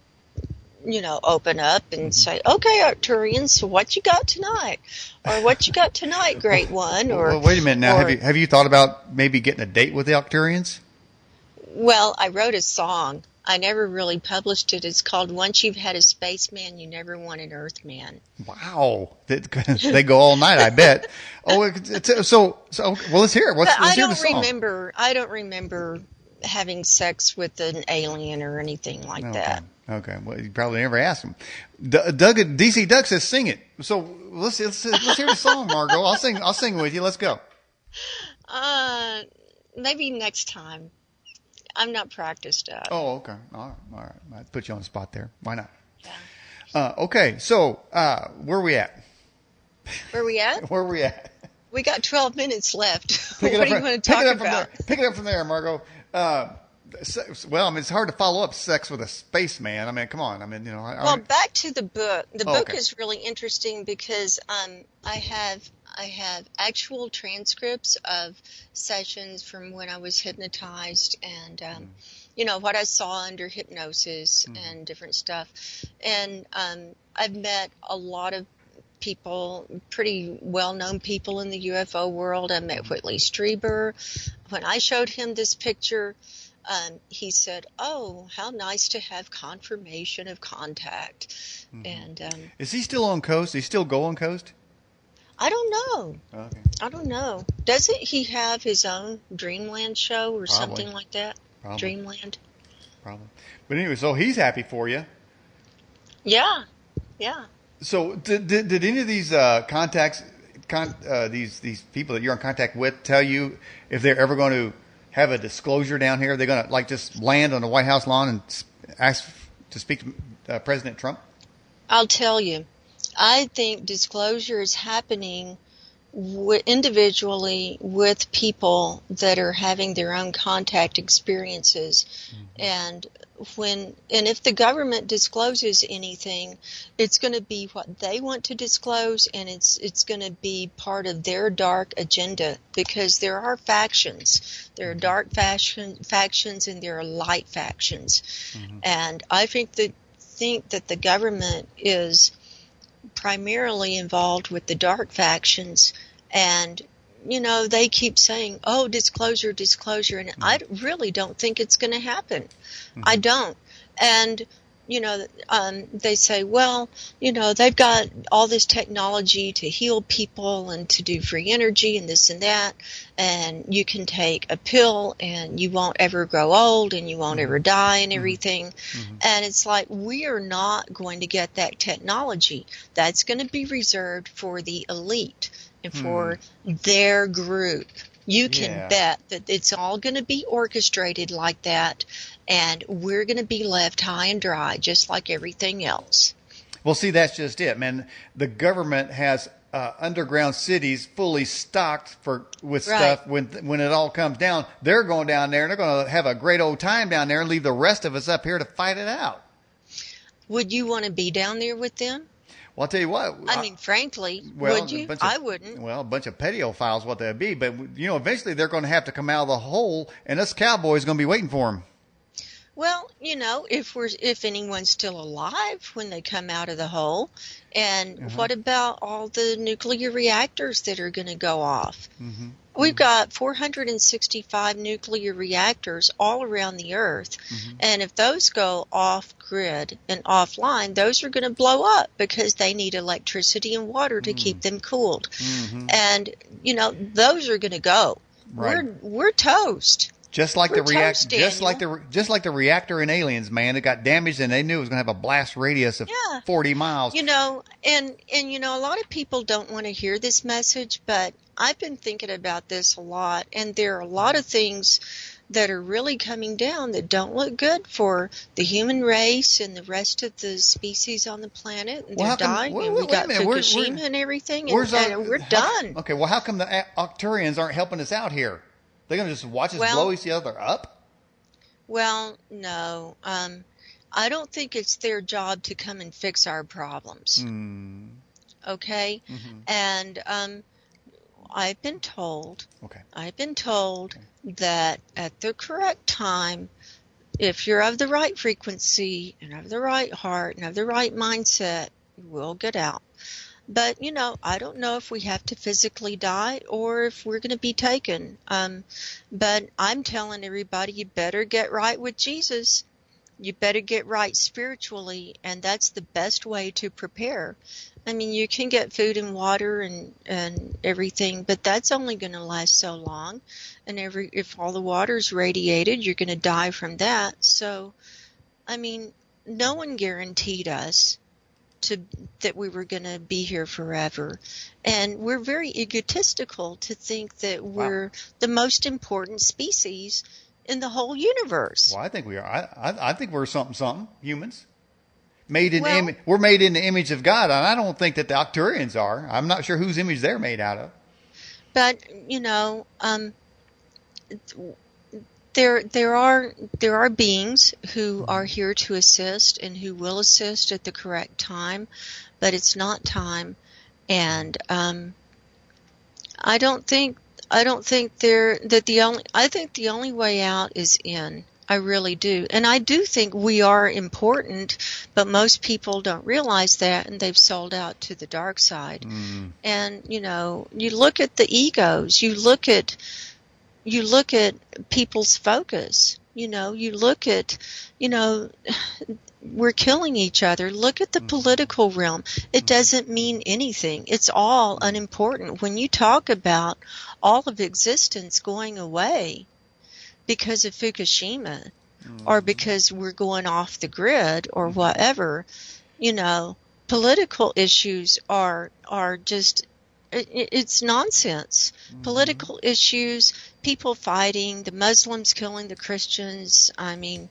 open up and say, okay, Arcturians, so what you got tonight? Or what you got tonight, Great One? Well, wait a minute now. Have you thought about maybe getting a date with the Arcturians? Well, I wrote a song. I never really published it. It's called Once You've Had a Spaceman, You Never Want an Earthman. Wow. They go all night, I bet. Oh, so well, let's hear it. I don't remember having sex with an alien or anything like that. Okay. Well, you probably never asked him. DC Doug says sing it. So let's hear the song, Margo. I'll sing with you. Let's go. Maybe next time. I'm not practiced up. Oh, okay. All right. I put you on the spot there. Why not? Yeah. Okay. So, where are we at? Where we at? Where are we at? We got 12 minutes left. What do you want to talk about? Pick it up from there, Margo. Well, I mean, it's hard to follow up sex with a spaceman. I mean, come on. I mean, Well, back to the book. The book okay. is really interesting because I have actual transcripts of sessions from when I was hypnotized and what I saw under hypnosis and different stuff. And I've met a lot of people, pretty well-known people in the UFO world. I met Whitley Strieber. When I showed him this picture, he said, "Oh, how nice to have confirmation of contact." Mm-hmm. And is he still on coast? Is he still go on coast? I don't know. Okay. I don't know. Doesn't he have his own Dreamland show or Probably. something like that? Probably. Dreamland. Probably. But anyway, so he's happy for you. Yeah. So did any of these these people that you're in contact with tell you if they're ever going to have a disclosure down here? They're going to just land on the White House lawn and ask to speak to President Trump? I'll tell you. I think disclosure is happening individually with people that are having their own contact experiences. And if the government discloses anything, it's going to be what they want to disclose, and it's going to be part of their dark agenda, because there are factions. There are dark factions and there are light factions. And I think that the government is primarily involved with the dark factions, and they keep saying, oh, disclosure, and I really don't think it's going to happen. I don't. And they say, well, they've got all this technology to heal people and to do free energy and this and that, and you can take a pill and you won't ever grow old and you won't ever die and everything. And it's like, we are not going to get that technology. That's going to be reserved for the elite and for their group. You can bet that it's all going to be orchestrated like that, and we're going to be left high and dry, just like everything else. Well, see, that's just it, man. The government has underground cities fully stocked with stuff. When it all comes down, they're going down there, and they're going to have a great old time down there and leave the rest of us up here to fight it out. Would you want to be down there with them? Well, I'll tell you what. I mean, frankly, would you? I wouldn't. Well, a bunch of pedophiles, what they'd be. But, eventually they're going to have to come out of the hole, and us cowboys are going to be waiting for them. Well, if anyone's still alive when they come out of the hole, and what about all the nuclear reactors that are going to go off? We've got 465 nuclear reactors all around the earth, and if those go off grid and offline, those are going to blow up because they need electricity and water to keep them cooled. And those are going to go. Right. We're toast. Just like the reactor in Aliens, man, it got damaged and they knew it was going to have a blast radius of 40 miles. And a lot of people don't want to hear this message, but I've been thinking about this a lot, and there are a lot of things that are really coming down that don't look good for the human race and the rest of the species on the planet. And they're dying, and we got Fukushima and everything, and we're done. Okay, well, how come the Arcturians aren't helping us out here? They're going to just watch us blow each other up? Well, no. I don't think it's their job to come and fix our problems. Okay? And I've been told that at the correct time, if you're of the right frequency and of the right heart and of the right mindset, we'll get out. But, I don't know if we have to physically die or if we're going to be taken. But I'm telling everybody, you better get right with Jesus. You better get right spiritually, and that's the best way to prepare. I mean, you can get food and water and everything, but that's only going to last so long. And if all the water's radiated, you're going to die from that. So, I mean, no one guaranteed us that we were going to be here forever. And we're very egotistical to think that we're the most important species in the whole universe. Well, I think we are. I think we're something, humans. We're made in the image of God, and I don't think that the Arcturians are. I'm not sure whose image they're made out of. But, there are beings who are here to assist and who will assist at the correct time, but it's not time. And I think the only way out is in. I really do. And I do think we are important, but most people don't realize that, and they've sold out to the dark side. And, you look at the egos, you look at people's focus, you look at, we're killing each other. Look at the political realm. It doesn't mean anything. It's all unimportant. When you talk about all of existence going away because of Fukushima or because we're going off the grid or whatever, political issues are just, it's nonsense. Political issues, people fighting, the Muslims killing the Christians. I mean,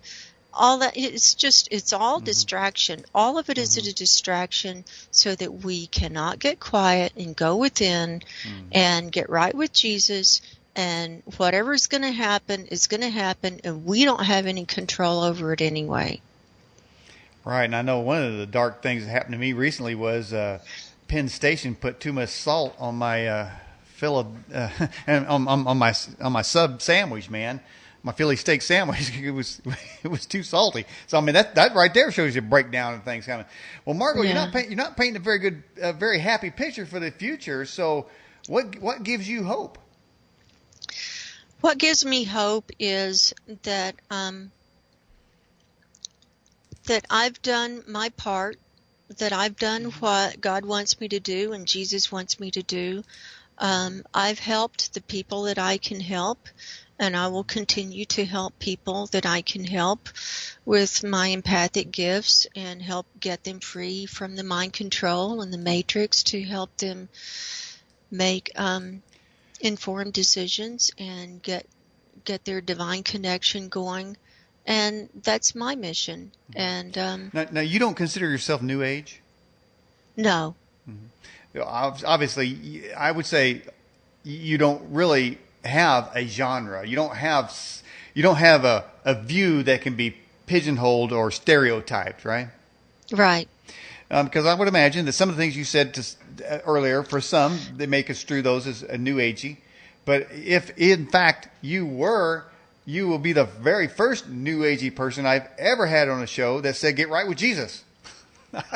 all that, it's all Mm-hmm. distraction. All of it is Mm-hmm. a distraction so that we cannot get quiet and go within and get right with Jesus, and whatever's going to happen is going to happen, and we don't have any control over it anyway. Right, and I know one of the dark things that happened to me recently was Penn Station put too much salt on my and on my sub sandwich, man. My Philly steak sandwich, it was too salty. So I mean that right there shows you a breakdown of things coming. Well, Margo, Yeah. you're not painting a very good, very happy picture for the future. So what gives you hope? What gives me hope is that that I've done my part, that I've done what God wants me to do and Jesus wants me to do. I've helped the people that I can help, and I will continue to help people that I can help with my empathic gifts and help get them free from the mind control and the matrix, to help them make informed decisions and get their divine connection going. And that's my mission. And Now you don't consider yourself New Age? no, Obviously, I would say you don't really have a genre. You don't have a view that can be pigeonholed or stereotyped, right? right. Because I would imagine that some of the things you said earlier, for some, they may construe those as a New Agey. But if in fact you will be the very first New Agey person I've ever had on a show that said, "Get right with Jesus."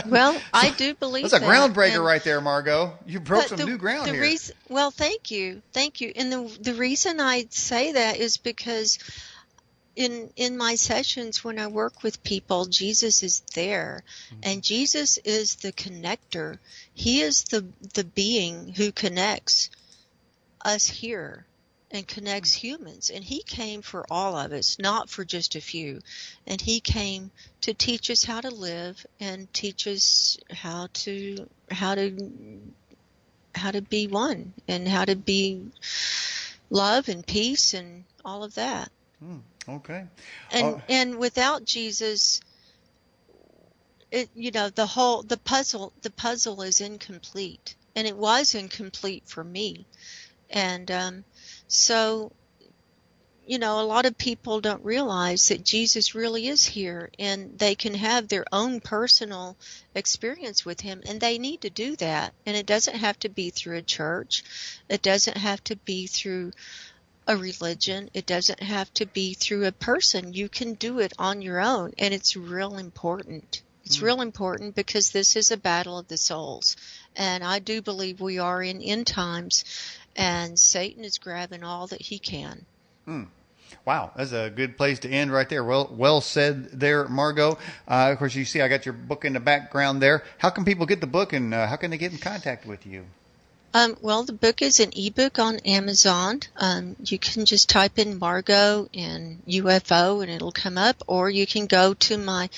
Well, I do believe That's a that. groundbreaker And- right there, Margo. You broke but some new ground here. Well, thank you. And the reason I say that is because in my sessions when I work with people, Jesus is there, and Jesus is the connector. He is the being who connects us here and connects humans, and he came for all of us, not for just a few. And he came to teach us how to live and teach us how to be one, and how to be love and peace and all of that. Okay. And without Jesus, the puzzle is incomplete, and it was incomplete for me. And so, a lot of people don't realize that Jesus really is here, and they can have their own personal experience with him, and they need to do that. And it doesn't have to be through a church. It doesn't have to be through a religion. It doesn't have to be through a person. You can do it on your own, and it's real important. It's real important because this is a battle of the souls, and I do believe we are in end times, and Satan is grabbing all that he can. Wow, that's a good place to end right there. Well said there, Margo. Of course, you see I got your book in the background there. How can people get the book, and how can they get in contact with you? Well, the book is an ebook on Amazon. You can just type in Margo and UFO and it'll come up, or you can go to my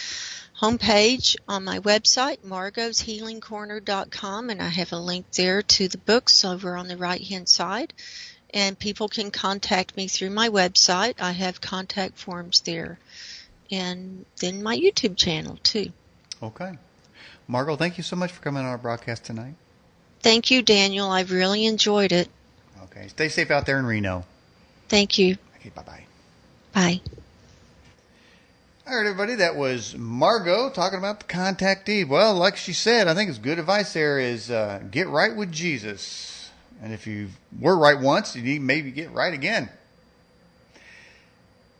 homepage on my website, margoshealingcorner.com, and I have a link there to the books over on the right-hand side. And people can contact me through my website. I have contact forms there. And then my YouTube channel, too. Okay. Margo, thank you so much for coming on our broadcast tonight. Thank you, Daniel. I've really enjoyed it. Okay. Stay safe out there in Reno. Thank you. Okay, bye-bye. Bye. All right, everybody, that was Margo talking about the contactee. Well, like she said, I think it's good advice there is get right with Jesus. And if you were right once, you need maybe get right again.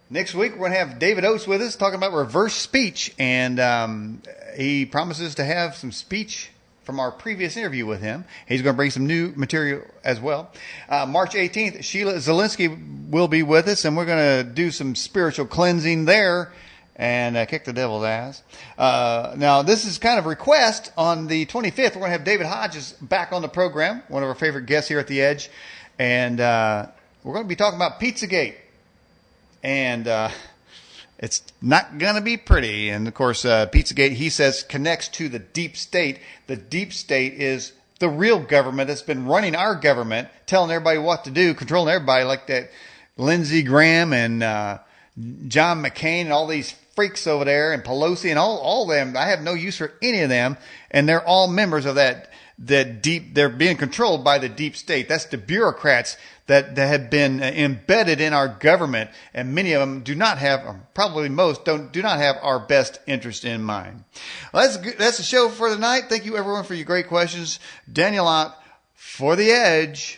Next week, we're going to have David Oates with us talking about reverse speech. And he promises to have some speech from our previous interview with him. He's going to bring some new material as well. March 18th, Sheila Zielinski will be with us, and we're going to do some spiritual cleansing there and kick the devil's ass. Now, this is kind of a request. On the 25th, we're going to have David Hodges back on the program, one of our favorite guests here at The Edge. And we're going to be talking about Pizzagate. And it's not going to be pretty. And, of course, Pizzagate, he says, connects to the deep state. The deep state is the real government that's been running our government, telling everybody what to do, controlling everybody, like that Lindsey Graham and John McCain and all these freaks over there and Pelosi and all of them. I have no use for any of them. And they're all members of that deep, they're being controlled by the deep state. That's the bureaucrats that have been embedded in our government. And many of them do not have, probably most do not have our best interest in mind. Well, that's the show for tonight. Thank you everyone for your great questions. Daniel out for The Edge.